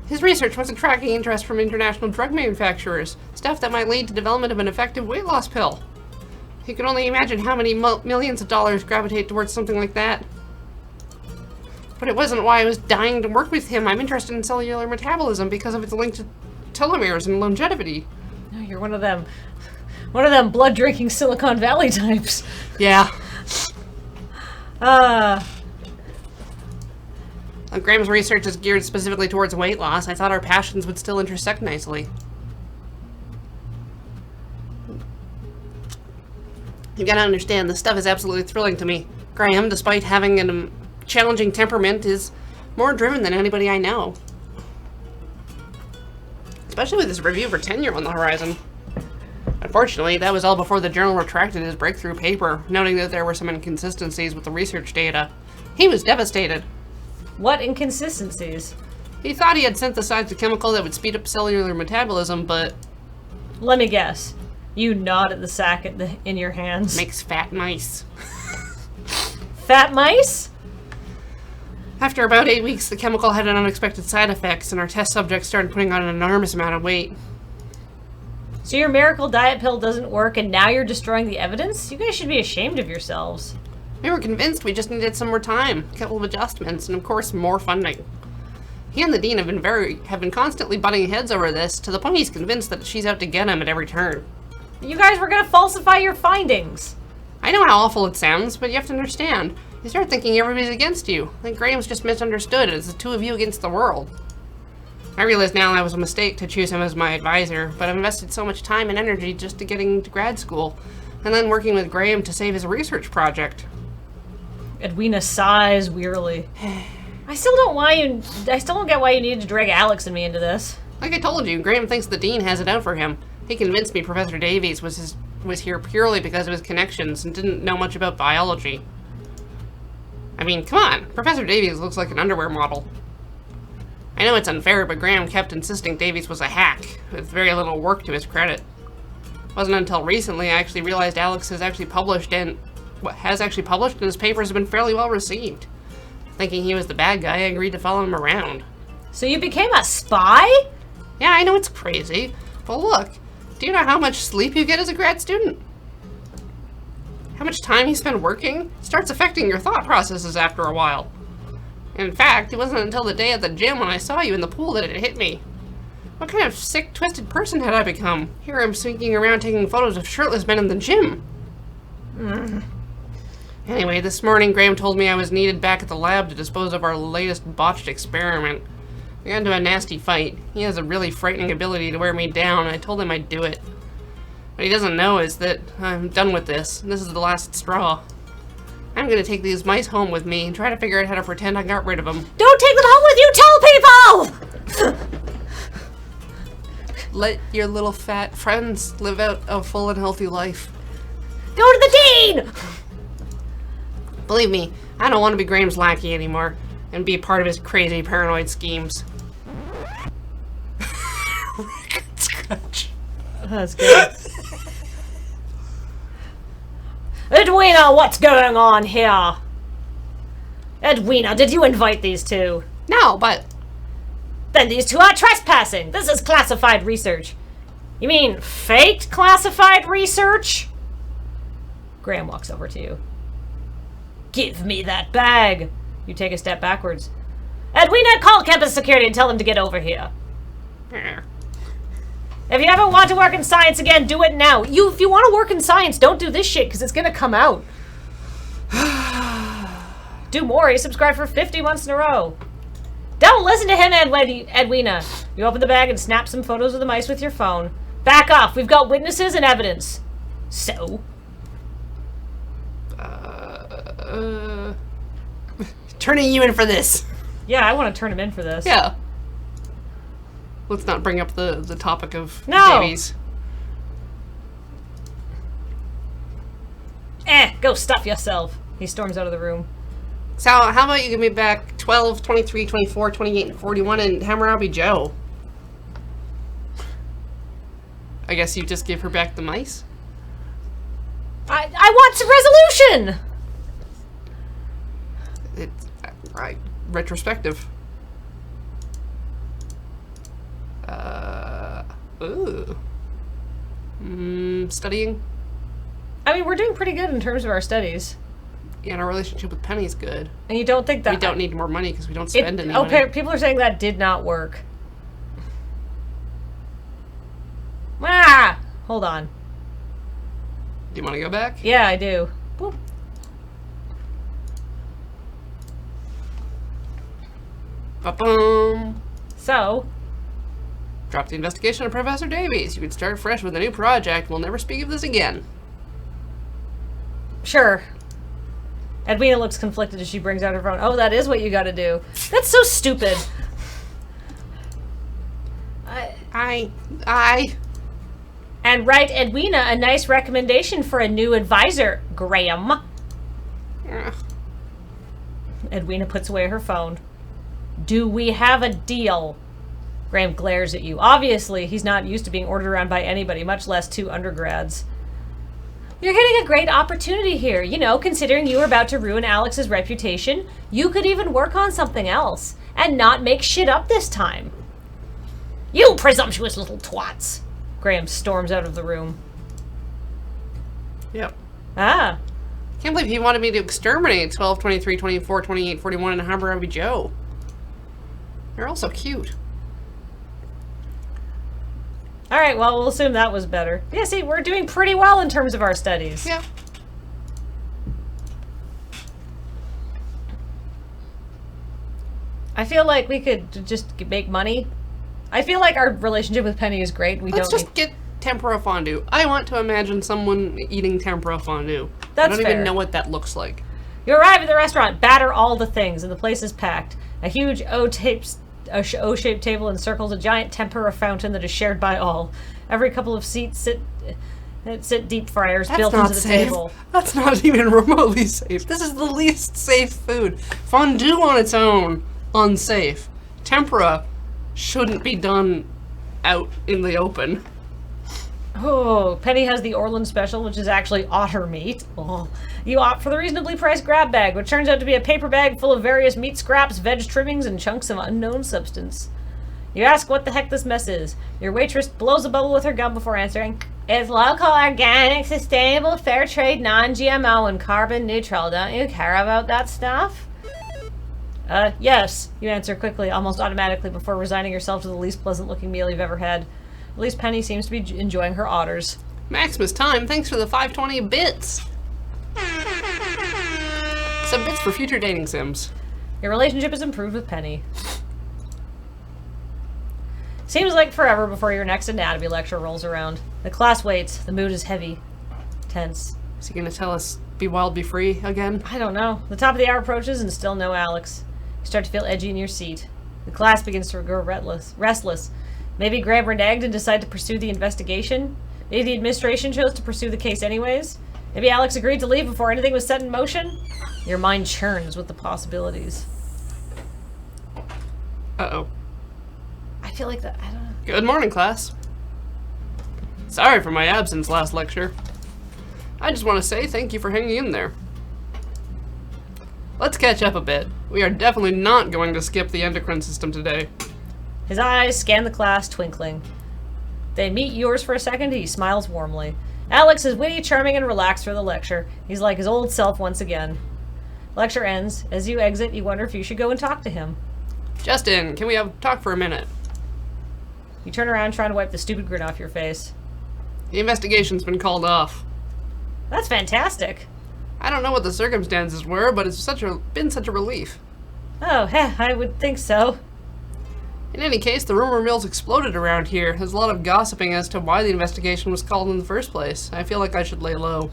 His research was attracting interest from international drug manufacturers, stuff that might lead to development of an effective weight loss pill. You can only imagine how many millions of dollars gravitate towards something like that. But it wasn't why I was dying to work with him. I'm interested in cellular metabolism because of its link to telomeres and longevity. No, you're one of them blood-drinking Silicon Valley types. Yeah. Graham's research is geared specifically towards weight loss. I thought our passions would still intersect nicely. You gotta understand, this stuff is absolutely thrilling to me. Graham, despite having a challenging temperament, is more driven than anybody I know. Especially with his review for tenure on the horizon. Unfortunately, that was all before the journal retracted his breakthrough paper, noting that there were some inconsistencies with the research data. He was devastated. What inconsistencies? He thought he had synthesized a chemical that would speed up cellular metabolism, but... Let me guess. You nod at the sack in your hands. Makes fat mice. Fat mice? After about 8 weeks, the chemical had unexpected side effects, and our test subjects started putting on an enormous amount of weight. So your miracle diet pill doesn't work, and now you're destroying the evidence? You guys should be ashamed of yourselves. We were convinced we just needed some more time, a couple of adjustments, and of course, more funding. He and the dean have been constantly butting heads over this, to the point he's convinced that she's out to get him at every turn. You guys were gonna falsify your findings. I know how awful it sounds, but you have to understand. You start thinking everybody's against you. Like Graham's just misunderstood. It's the two of you against the world. I realize now that was a mistake to choose him as my advisor, but I've invested so much time and energy just to getting to grad school, and then working with Graham to save his research project. Edwina sighs wearily. I still don't get why you needed to drag Alex and me into this. Like I told you, Graham thinks the dean has it out for him. He convinced me Professor Davies was here purely because of his connections and didn't know much about biology. I mean, come on, Professor Davies looks like an underwear model. I know it's unfair, but Graham kept insisting Davies was a hack, with very little work to his credit. It wasn't until recently I actually realized Alex has actually published and his papers have been fairly well received. Thinking he was the bad guy, I agreed to follow him around. So you became a spy? Yeah, I know it's crazy, but look, do you know how much sleep you get as a grad student? How much time you spend working starts affecting your thought processes after a while. In fact, it wasn't until the day at the gym when I saw you in the pool that it hit me. What kind of sick, twisted person had I become? Here I'm sneaking around taking photos of shirtless men in the gym. Anyway, this morning Graham told me I was needed back at the lab to dispose of our latest botched experiment. We got into a nasty fight. He has a really frightening ability to wear me down, and I told him I'd do it. What he doesn't know is that I'm done with this. This is the last straw. I'm gonna take these mice home with me and try to figure out how to pretend I got rid of them. Don't take them home with you, tell people! Let your little fat friends live out a full and healthy life. Go to the dean! Believe me, I don't want to be Graham's lackey anymore and be part of his crazy paranoid schemes. Record scratch. That's good. Edwina, what's going on here? Edwina, did you invite these two? No, but... Then these two are trespassing. This is classified research. You mean faked classified research? Graham walks over to you. Give me that bag. You take a step backwards. Edwina, call campus security and tell them to get over here. If you ever want to work in science again, do it now. If you want to work in science, don't do this shit, because it's going to come out. Do more. You subscribe for 50 months in a row. Don't listen to him, Edwina. You open the bag and snap some photos of the mice with your phone. Back off. We've got witnesses and evidence. So? Turning you in for this. Yeah, I want to turn him in for this. Yeah. Let's not bring up the topic of No. babies. Go stuff yourself. He storms out of the room. So, how about you give me back 12, 23, 24, 28, and 41 and Hammurabi Joe? I guess you just give her back the mice? I want some resolution! It's retrospective. Ooh. Studying? I mean, we're doing pretty good in terms of our studies. Yeah, and our relationship with Penny's good. And you don't think that... We don't need more money because we don't spend any money. Okay, people are saying that did not work. Ah! Hold on. Do you want to go back? Yeah, I do. Boop. Ba-boom! So... Drop the investigation of Professor Davies. You can start fresh with a new project. We'll never speak of this again. Sure. Edwina looks conflicted as she brings out her phone. Oh, that is what you gotta do. That's so stupid. And write Edwina a nice recommendation for a new advisor, Graham. Ugh. Edwina puts away her phone. Do we have a deal? Graham glares at you. Obviously, he's not used to being ordered around by anybody, much less two undergrads. You're getting a great opportunity here. You know, considering you were about to ruin Alex's reputation, you could even work on something else and not make shit up this time. You presumptuous little twats! Graham storms out of the room. Yep. Ah. Can't believe he wanted me to exterminate 12, 23, 24, 28, 41, and Hammurabi Joe. They're all so cute. Alright, well, we'll assume that was better. Yeah, see, we're doing pretty well in terms of our studies. Yeah. I feel like we could just make money I feel like our relationship with Penny is great. Let's just get tempura fondue. I want to imagine someone eating tempura fondue. That's I don't fair. even know what that looks like. You arrive at the restaurant, batter all the things, and the place is packed. A huge O-shaped table encircles a giant tempura fountain that is shared by all. Every couple of seats sit deep fryers built into the table. That's not even remotely safe. This is the least safe food. Fondue on its own, unsafe. Tempura shouldn't be done out in the open. Oh, Penny has the Orland special, which is actually otter meat. Oh. You opt for the reasonably priced grab bag, which turns out to be a paper bag full of various meat scraps, veg trimmings, and chunks of unknown substance. You ask what the heck this mess is. Your waitress blows a bubble with her gum before answering. It's local, organic, sustainable, fair trade, non-GMO, and carbon neutral. Don't you care about that stuff? Yes, you answer quickly, almost automatically, before resigning yourself to the least pleasant-looking meal you've ever had. At least Penny seems to be enjoying her otters. Maximus time, thanks for the 520 bits. Some bits for future dating sims. Your relationship is improved with Penny. Seems like forever before your next anatomy lecture rolls around. The class waits. The mood is heavy. Tense. Is he gonna tell us be wild, be free again? I don't know. The top of the hour approaches and still no Alex. You start to feel edgy in your seat. The class begins to grow restless. Maybe Graham reneged and decided to pursue the investigation? Maybe the administration chose to pursue the case anyways? Maybe Alex agreed to leave before anything was set in motion? Your mind churns with the possibilities. Uh-oh. I feel like that. I don't know. Good morning, class. Sorry for my absence last lecture. I just want to say thank you for hanging in there. Let's catch up a bit. We are definitely not going to skip the endocrine system today. His eyes scan the class, twinkling. They meet yours for a second, he smiles warmly. Alex is witty, charming, and relaxed for the lecture. He's like his old self once again. Lecture ends. As you exit, you wonder if you should go and talk to him. Justin, can we have talk for a minute? You turn around, trying to wipe the stupid grin off your face. The investigation's been called off. That's fantastic. I don't know what the circumstances were, but it's been such a relief. Oh, I would think so. In any case, the rumor mill's exploded around here. There's a lot of gossiping as to why the investigation was called in the first place. I feel like I should lay low.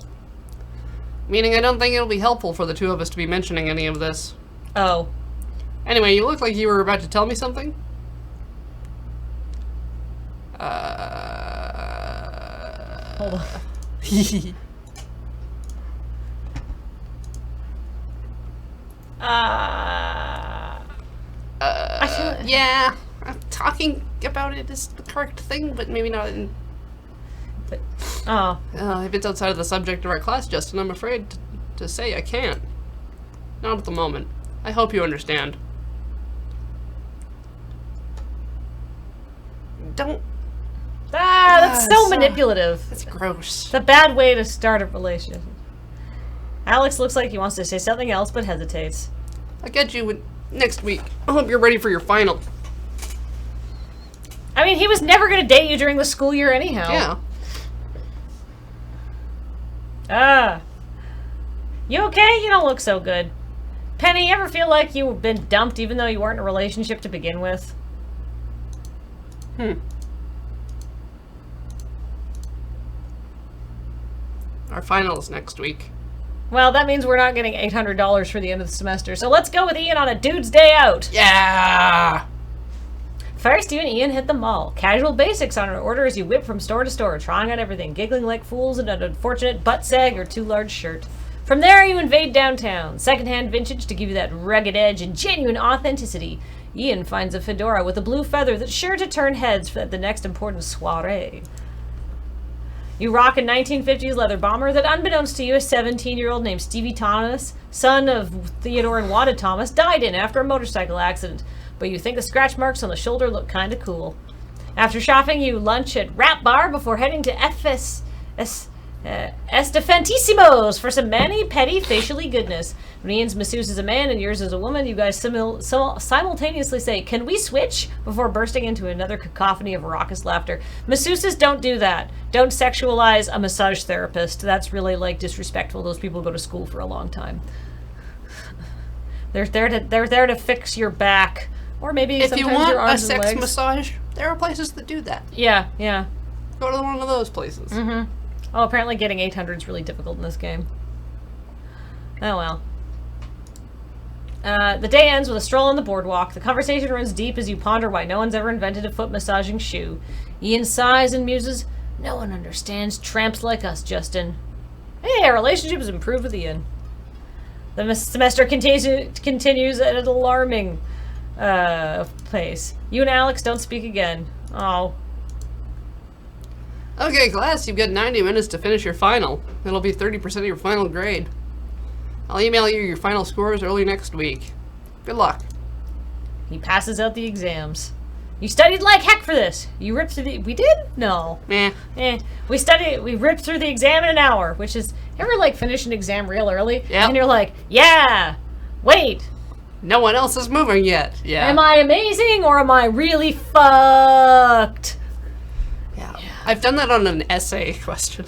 Meaning I don't think it'll be helpful for the two of us to be mentioning any of this. Oh. Anyway, you look like you were about to tell me something? Hold on. I feel yeah. Talking about it is the correct thing, but maybe not in... But, oh. If it's outside of the subject of our class, Justin, I'm afraid to say I can't. Not at the moment. I hope you understand. Don't... That's so manipulative. That's gross. It's a bad way to start a relationship. Alex looks like he wants to say something else, but hesitates. I'll get you next week. I hope you're ready for your final. I mean, he was never going to date you during the school year anyhow. Yeah. You okay? You don't look so good. Penny, you ever feel like you've been dumped even though you weren't in a relationship to begin with? Our finals next week. Well, that means we're not getting $800 for the end of the semester, so let's go with Ian on a dude's day out. Yeah! First, you and Ian hit the mall. Casual basics on an order as you whip from store to store, trying out everything, giggling like fools in an unfortunate butt sag or too large shirt. From there, you invade downtown. Secondhand vintage to give you that rugged edge and genuine authenticity. Ian finds a fedora with a blue feather that's sure to turn heads at the next important soiree. You rock a 1950s leather bomber that, unbeknownst to you, a 17-year-old named Stevie Thomas, son of Theodore and Wanda Thomas, died in after a motorcycle accident. But you think the scratch marks on the shoulder look kinda cool. After shopping, you lunch at Rap Bar before heading to Estefantissimos for some mani-pedi facially goodness. When Ian's masseuse is a man and yours is a woman, you guys simultaneously say, "Can we switch?" before bursting into another cacophony of raucous laughter. Masseuses don't do that. Don't sexualize a massage therapist. That's really, like, disrespectful. Those people go to school for a long time. They're there to fix your back. Or maybe if sometimes you want your arms a and sex legs. massage, There are places that do that. Yeah, yeah. Go to one of those places. Mm-hmm. Oh, apparently getting 800 is really difficult in this game. Oh well. The day ends with a stroll on the boardwalk. The conversation runs deep as you ponder why no one's ever invented a foot massaging shoe. Ian sighs and muses, "No one understands tramps like us, Justin." Hey, our relationship has improved with Ian. The semester continues at an alarming pace. You and Alex don't speak again. Oh. Okay, class, you've got 90 minutes to finish your final. It'll be 30% of your final grade. I'll email you your final scores early next week. Good luck. He passes out the exams. You studied like heck for this. You ripped through the... We did? No. Meh. We ripped through the exam in an hour, which is... You ever, like, finish an exam real early? Yeah. And you're like, yeah, wait. No one else is moving yet. Yeah. Am I amazing or am I really fucked? Yeah. I've done that on an essay question.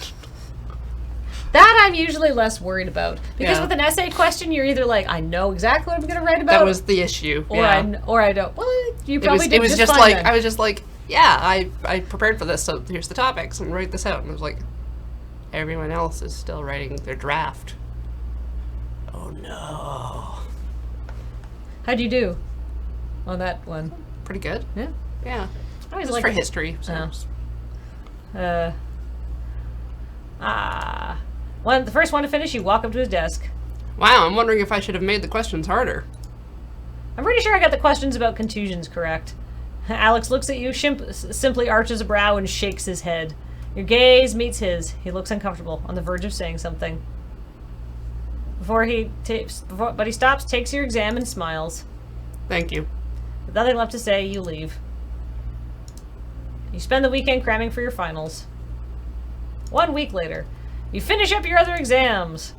That I'm usually less worried about. Because Yeah. with an essay question, you're either like, I know exactly what I'm going to write about. That was the issue. Or, yeah. or I don't. Well, you probably did It was just fine like, then. I was just like, yeah, I prepared for this, so here's the topics, and write this out. And I was like, everyone else is still writing their draft. Oh no. How'd you do on that one? Pretty good. Yeah. Yeah. I always Just like for history. So. The first one to finish, you walk up to his desk. Wow, I'm wondering if I should have made the questions harder. I'm pretty sure I got the questions about contusions correct. Alex looks at you, simply arches a brow, and shakes his head. Your gaze meets his. He looks uncomfortable, on the verge of saying something. But he stops, takes your exam, and smiles. Thank you. With nothing left to say, you leave. You spend the weekend cramming for your finals. 1 week later, you finish up your other exams.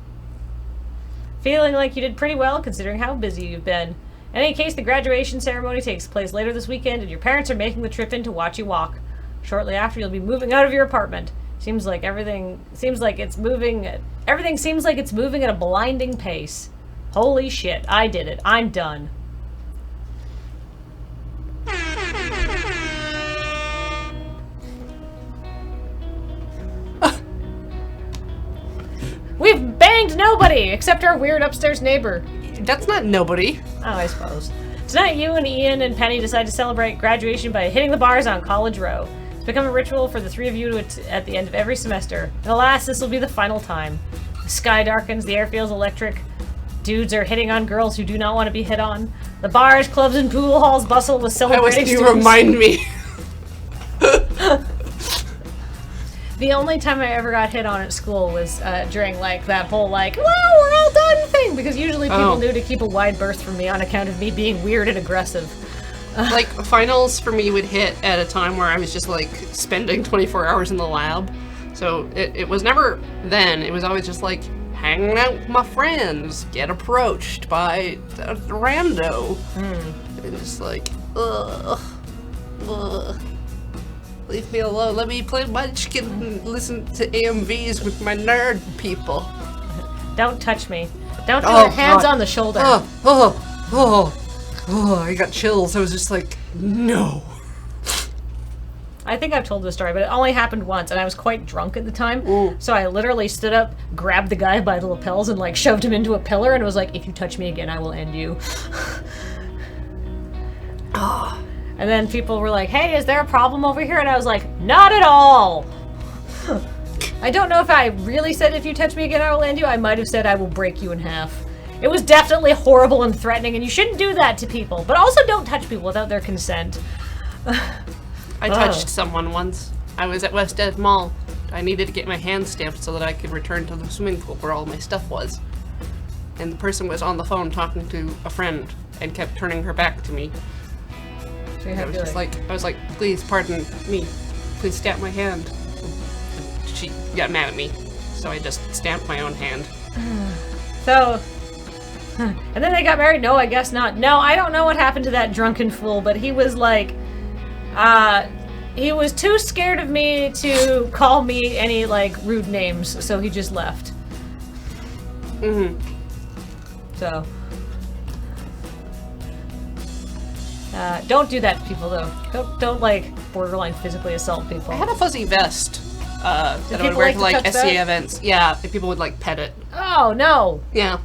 Feeling like you did pretty well considering how busy you've been. In any case, the graduation ceremony takes place later this weekend and your parents are making the trip in to watch you walk. Shortly after, you'll be moving out of your apartment. Everything seems like it's moving at a blinding pace. Holy shit, I did it. I'm done. We've banged nobody except our weird upstairs neighbor. That's not nobody. Oh, I suppose. Tonight, you and Ian and Penny decide to celebrate graduation by hitting the bars on College Row. It's become a ritual for the three of you at the end of every semester. And alas, this will be the final time. The sky darkens, the air feels electric. Dudes are hitting on girls who do not want to be hit on. The bars, clubs, and pool halls bustle with I wish celebrating you students. remind me. The only time I ever got hit on at school was during like that whole like, well, we're all done thing, because usually people knew to keep a wide berth from me on account of me being weird and aggressive. Like, finals for me would hit at a time where I was just like spending 24 hours in the lab. So it was never then, it was always just like hanging out with my friends, get approached by a rando. And just like, ugh. Leave me alone. Let me play Munchkin and listen to AMVs with my nerd people. Don't touch me. Don't put your hands God. on the shoulder. I got chills. I was just like, no. I think I've told this story, but it only happened once, and I was quite drunk at the time. Ooh. So I literally stood up, grabbed the guy by the lapels, and like shoved him into a pillar, and was like, "If you touch me again, I will end you." And then people were like, "Hey, is there a problem over here?" And I was like, "Not at all." I don't know if I really said, "If you touch me again, I will end you." I might have said, "I will break you in half." It was definitely horrible and threatening, and you shouldn't do that to people. But also don't touch people without their consent. I touched someone once. I was at West Ed Mall. I needed to get my hand stamped so that I could return to the swimming pool where all my stuff was. And the person was on the phone talking to a friend and kept turning her back to me. So you I have was to just like, please pardon me. Please stamp my hand. She got mad at me, so I just stamped my own hand. So, and then they got married? No, I guess not. No, I don't know what happened to that drunken fool, but he was like, he was too scared of me to call me any, like, rude names, so he just left. So. Don't do that to people, though. Don't like, borderline physically assault people. I had a fuzzy vest that I would people wear like to, to like, touch SCA that? events. Yeah, if people would, like, pet it. Oh, no! Yeah.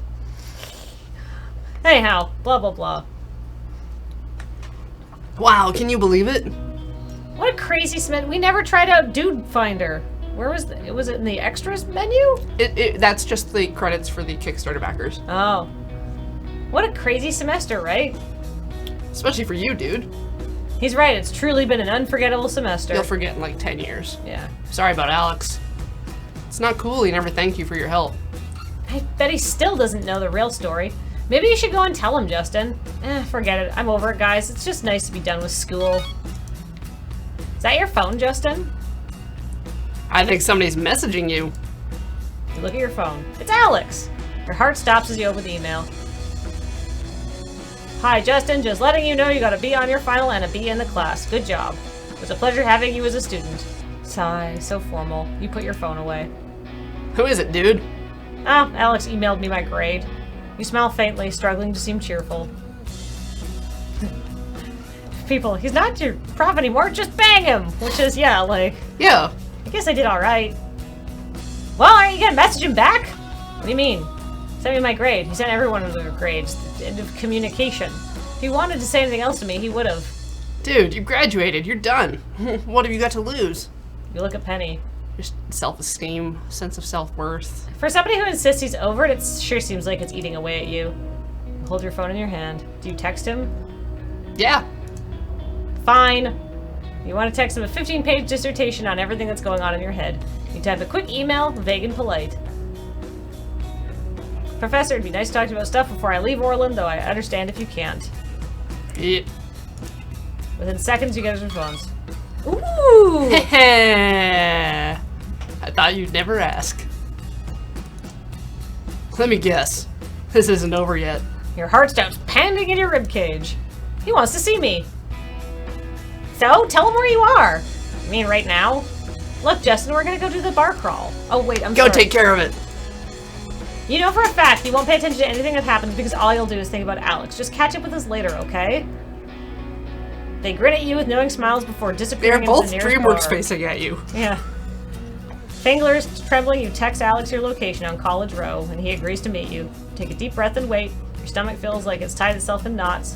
Anyhow, blah, blah, blah. Wow, can you believe it? What a crazy cement. We never tried out Dude Finder. Where was it? Was it in the extras menu? That's just the credits for the Kickstarter backers. Oh. What a crazy semester, right? Especially for you, dude. He's right. It's truly been an unforgettable semester. You'll forget in like 10 years. Yeah. Sorry about Alex. It's not cool he never thanked you for your help. I bet he still doesn't know the real story. Maybe you should go and tell him, Justin. Forget it. I'm over it, guys. It's just nice to be done with school. Is that your phone, Justin? I think somebody's messaging you. You look at your phone. It's Alex. Your heart stops as you open the email. Hi, Justin. Just letting you know you got a B on your final and a B in the class. Good job. It was a pleasure having you as a student. Sigh. So formal. You put your phone away. Who is it, dude? Oh, Alex emailed me my grade. You smile faintly, struggling to seem cheerful. People, he's not your prof anymore, just bang him! Which is, yeah, like, Yeah. I guess I did alright. Well, aren't you gonna message him back? What do you mean? Send me my grade. He sent everyone their grades. The end of communication. If he wanted to say anything else to me, he would have. Dude, you graduated. You're done. What have you got to lose? You look at Penny. Just self-esteem, sense of self-worth. For somebody who insists he's over it, it sure seems like it's eating away at you. Hold your phone in your hand. Do you text him? Yeah. Fine. You want to text him a 15-page dissertation on everything that's going on in your head. You type a quick email, vague and polite. Professor, it'd be nice to talk to you about stuff before I leave Orland, though I understand if you can't. Yeah. Within seconds, you get his response. Ooh! I thought you'd never ask. Let me guess. This isn't over yet. Your heart stops pounding in your ribcage. He wants to see me. So, tell him where you are. You mean right now? Look, Justin, we're gonna go do the bar crawl. Oh, wait, I'm sorry. Go take care of it. You know for a fact he won't pay attention to anything that happens because all you'll do is think about Alex. Just catch up with us later, okay? They grin at you with knowing smiles before disappearing They're into both the nearest DreamWorks bar. facing at you. Yeah. Fingers trembling, you text Alex your location on College Row, and he agrees to meet you. Take a deep breath and wait. Your stomach feels like it's tied itself in knots.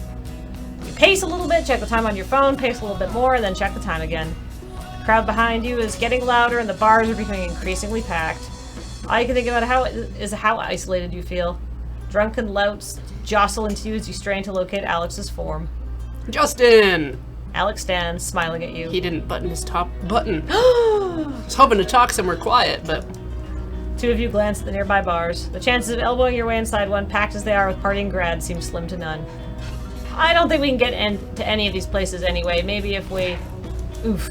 You pace a little bit, check the time on your phone, pace a little bit more, and then check the time again. The crowd behind you is getting louder, and the bars are becoming increasingly packed. All you can think about is how isolated you feel. Drunken louts jostle into you as you strain to locate Alex's form. Justin! Alex stands, smiling at you. He didn't button his top button. I was hoping to talk somewhere quiet, but... Two of you glance at the nearby bars. The chances of elbowing your way inside one, packed as they are with partying grads, seem slim to none. I don't think we can get into any of these places anyway. Maybe if we... Oof.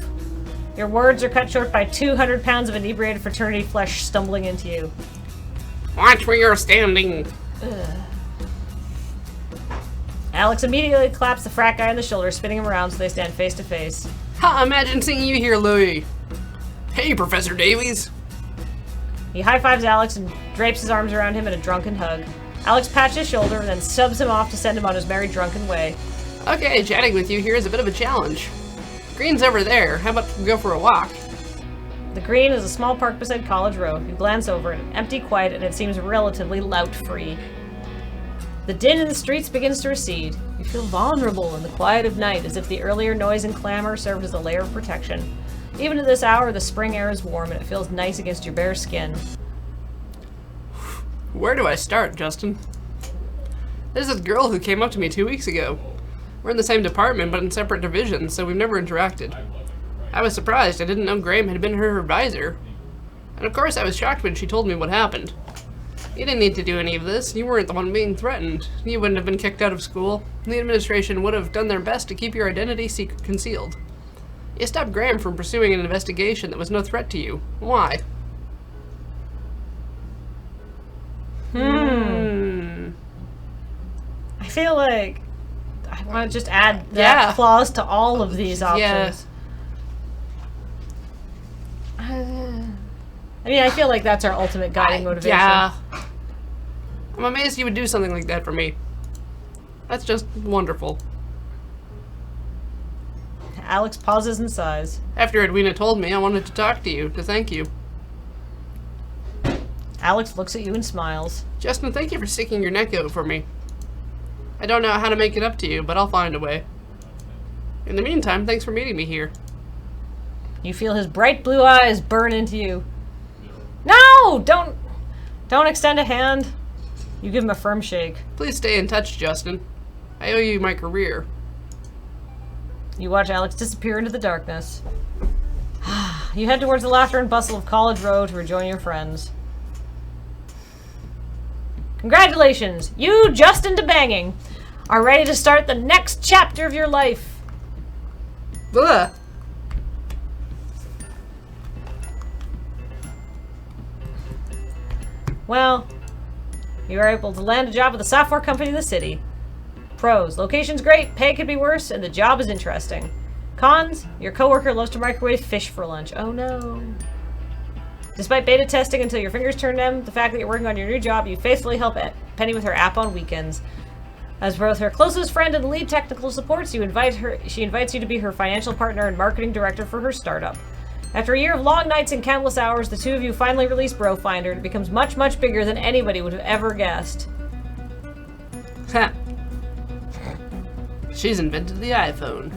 Your words are cut short by 200 pounds of inebriated fraternity flesh stumbling into you. Watch where you're standing. Alex immediately claps the frat guy on the shoulder, spinning him around so they stand face to face. Ha! Imagine seeing you here, Louis. Hey, Professor Davies. He high-fives Alex and drapes his arms around him in a drunken hug. Alex pats his shoulder and then subs him off to send him on his merry drunken way. Okay, chatting with you here is a bit of a challenge. Green's over there. How about we go for a walk? The green is a small park beside College Road. You glance over it, empty, quiet, and it seems relatively lout-free. The din in the streets begins to recede. You feel vulnerable in the quiet of night, as if the earlier noise and clamor served as a layer of protection. Even at this hour, the spring air is warm, and it feels nice against your bare skin. Where do I start, Justin? There's this girl who came up to me 2 weeks ago. We're in the same department, but in separate divisions, so we've never interacted. I was surprised. I didn't know Graham had been her advisor. And of course, I was shocked when she told me what happened. You didn't need to do any of this. You weren't the one being threatened. You wouldn't have been kicked out of school. The administration would have done their best to keep your identity concealed. You stopped Graham from pursuing an investigation that was no threat to you. Why? I feel like I want to just add that clause to all of these options. I mean, I feel like that's our ultimate guiding motivation. Yeah. I'm amazed you would do something like that for me. That's just wonderful. Alex pauses and sighs. After Edwina told me, I wanted to talk to you, to thank you. Alex looks at you and smiles. Justin, thank you for sticking your neck out for me. I don't know how to make it up to you, but I'll find a way. In the meantime, thanks for meeting me here. You feel his bright blue eyes burn into you. No! Don't extend a hand. You give him a firm shake. Please stay in touch, Justin. I owe you my career. You watch Alex disappear into the darkness. You head towards the laughter and bustle of College Row to rejoin your friends. Congratulations! You, Justin DeBanging, are ready to start the next chapter of your life. Blah. Well, you are able to land a job with a software company in the city. Pros: location's great, pay could be worse, and the job is interesting. Cons: your coworker loves to microwave fish for lunch. Oh no. Despite beta testing until your fingers turn numb, the fact that you're working on your new job, you faithfully help Penny with her app on weekends. As both her closest friend and lead technical support, she invites you to be her financial partner and marketing director for her startup. After a year of long nights and countless hours, the two of you finally release Brofinder, and it becomes much, much bigger than anybody would have ever guessed. Ha. She's invented the iPhone.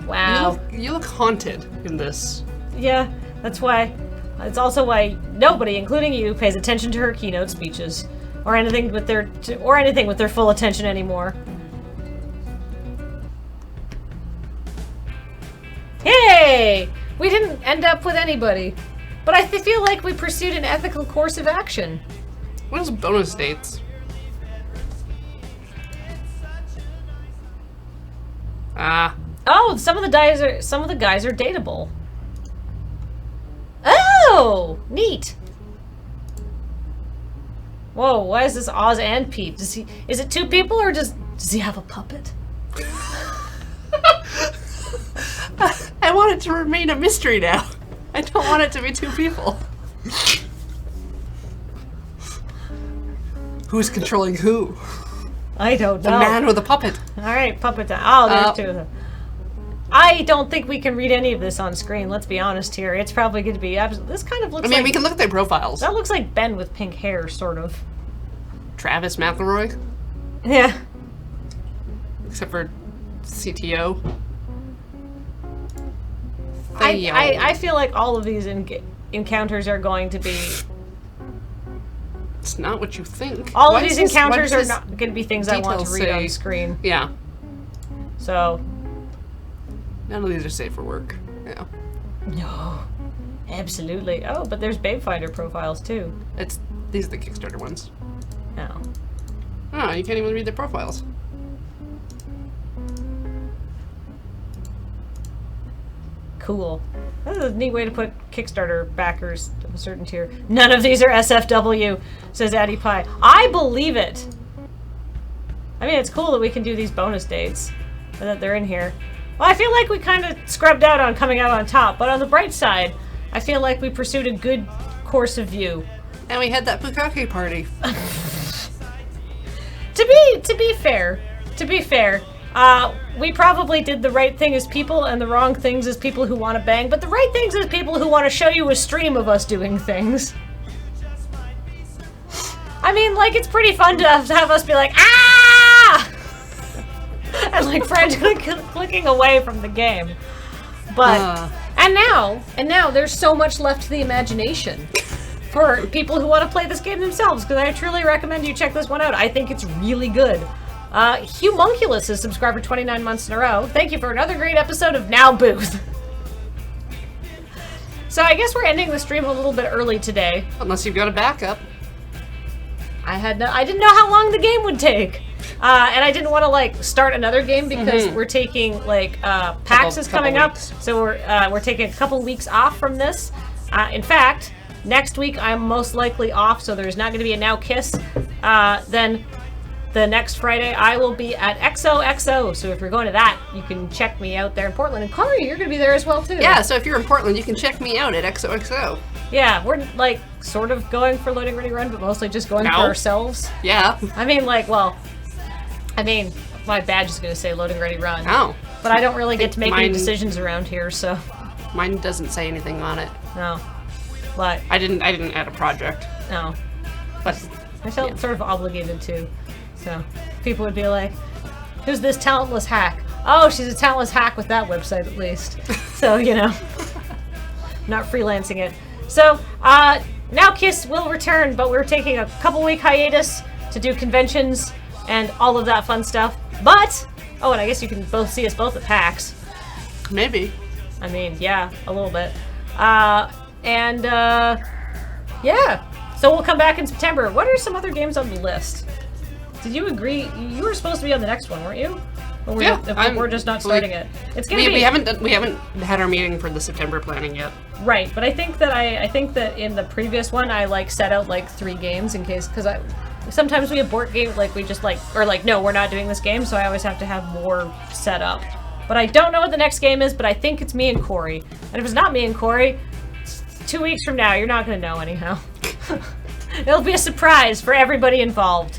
Wow. You look haunted in this. Yeah, that's why. It's also why nobody, including you, pays attention to her keynote speeches, or anything with their full attention anymore. Yay! We didn't end up with anybody, but I feel like we pursued an ethical course of action. What is bonus dates? Oh, some of the guys are dateable. Oh, neat. Whoa, why is this Oz and Pete? Is it two people or does he have a puppet? I want it to remain a mystery now. I don't want it to be two people. Who's controlling who? I don't know. The man with a puppet. All right, puppet time. Oh, there's two of them. I don't think we can read any of this on screen. Let's be honest here. It's probably going to be this kind of looks. I mean, we can look at their profiles. That looks like Ben with pink hair, sort of. Travis McElroy. Yeah. Except for CTO. I feel like all of these encounters are going to be. It's not what you think. All of these encounters are not going to be things I want to read on screen. Yeah. So. None of these are safe for work. Yeah. No. Absolutely. Oh, but there's Babe Finder profiles too. These are the Kickstarter ones. No. Oh, you can't even read their profiles. Cool. That's a neat way to put Kickstarter backers of a certain tier. None of these are SFW, says Addie Pie. I believe it. I mean, it's cool that we can do these bonus dates and that they're in here. Well, I feel like we kind of scrubbed out on coming out on top, but on the bright side, I feel like we pursued a good course of view. And we had that bukkake party. To be fair, we probably did the right thing as people and the wrong things as people who want to bang, but the right things as people who want to show you a stream of us doing things. I mean, like, it's pretty fun to have us be like, ah! And like frantically clicking away from the game. But, and now there's so much left to the imagination for people who want to play this game themselves, because I truly recommend you check this one out. I think it's really good. Humunculus has subscribed for 29 months in a row. Thank you for another great episode of Now Booth. So I guess we're ending the stream a little bit early today. Unless you've got a backup. I didn't know how long the game would take. And I didn't want to like start another game because we're taking like PAX is coming up, so we're taking a couple weeks off from this. In fact, next week I'm most likely off, so there's not going to be a Now Kiss. Then the next Friday I will be at XOXO, so if you're going to that, you can check me out there in Portland. And Corey, you're going to be there as well too. Yeah, so if you're in Portland, you can check me out at XOXO. Yeah, we're like sort of going for Loading Ready Run, but mostly just going for ourselves. Yeah. I mean, like, well, my badge is going to say loading ready run. Oh. But I don't really get to make any Mine- decisions around here, so Mine doesn't say anything on it. no. But I didn't add a project. no. But I felt sort of obligated to. So people would be like, who's this talentless hack? Oh, she's a talentless hack with that website at least. So, you know, not freelancing it. So, now KISS will return, but we're taking a couple-week hiatus to do conventions and all of that fun stuff. But, oh, and I guess you can both see us both at PAX. maybe. I mean, yeah, a little bit. Yeah. So we'll come back in September. What are some other games on the list? Did you agree? You were supposed to be on the next one, weren't you? Or we're just not starting it. It's gonna be. We haven't had our meeting for the September planning yet. Right, but I think that in the previous one I like set out like 3 games in case, because sometimes we abort games, like we just like, or like, no, we're not doing this game, so I always have to have more set up. But I don't know what the next game is, but I think it's me and Corey. And if it's not me and Corey, 2 weeks from now, you're not gonna know anyhow. It'll be a surprise for everybody involved.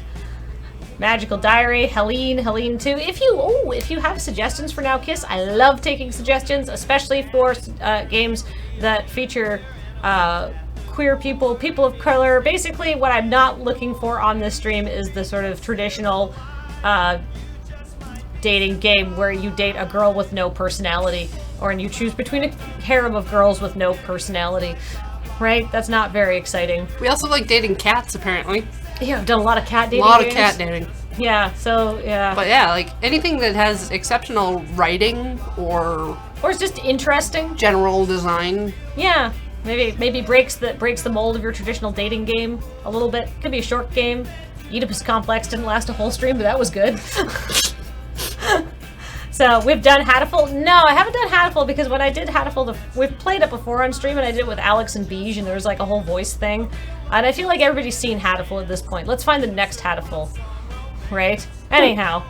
Magical Diary, Helene 2. If you have suggestions for Now KISS, I love taking suggestions, especially for games that feature queer people, people of color. Basically, what I'm not looking for on this stream is the sort of traditional dating game where you date a girl with no personality, or and you choose between a harem of girls with no personality. Right? That's not very exciting. We also like dating cats, apparently. Yeah, I've done a lot of cat dating. A lot games. of cat dating. Yeah, so yeah. But yeah, like anything that has exceptional writing or Or it's just interesting. general design. Yeah. Maybe breaks the mold of your traditional dating game a little bit. Could be a short game. Oedipus Complex didn't last a whole stream, but that was good. So we've done Hatoful. No, I haven't done Hatoful because when I did Hatoful, we've played it before on stream, and I did it with Alex and Beige, and there was like a whole voice thing. And I feel like everybody's seen Hatoful at this point. Let's find the next Hatoful. Right? Anyhow.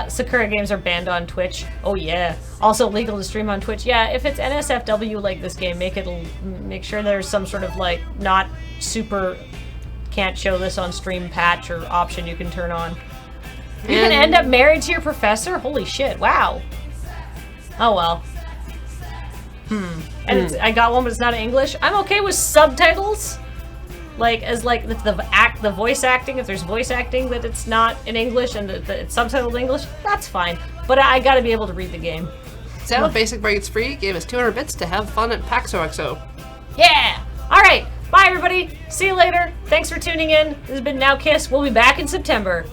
Sakura games are banned on Twitch. Oh yeah. Also legal to stream on Twitch. Yeah, if it's NSFW like this game, make sure there's some sort of like not super can't show this on stream patch or option you can turn on. You can end up married to your professor? Holy shit, wow. Oh well. And I got one, but it's not in English. I'm okay with subtitles. Like, as like the voice acting, if there's voice acting that it's not in English and it's subtitled in English, that's fine. But I gotta be able to read the game. So, Basic Breaks Free gave us 200 bits to have fun at PAX OXO. Yeah! Alright, bye everybody. See you later. Thanks for tuning in. This has been Now KISS. We'll be back in September.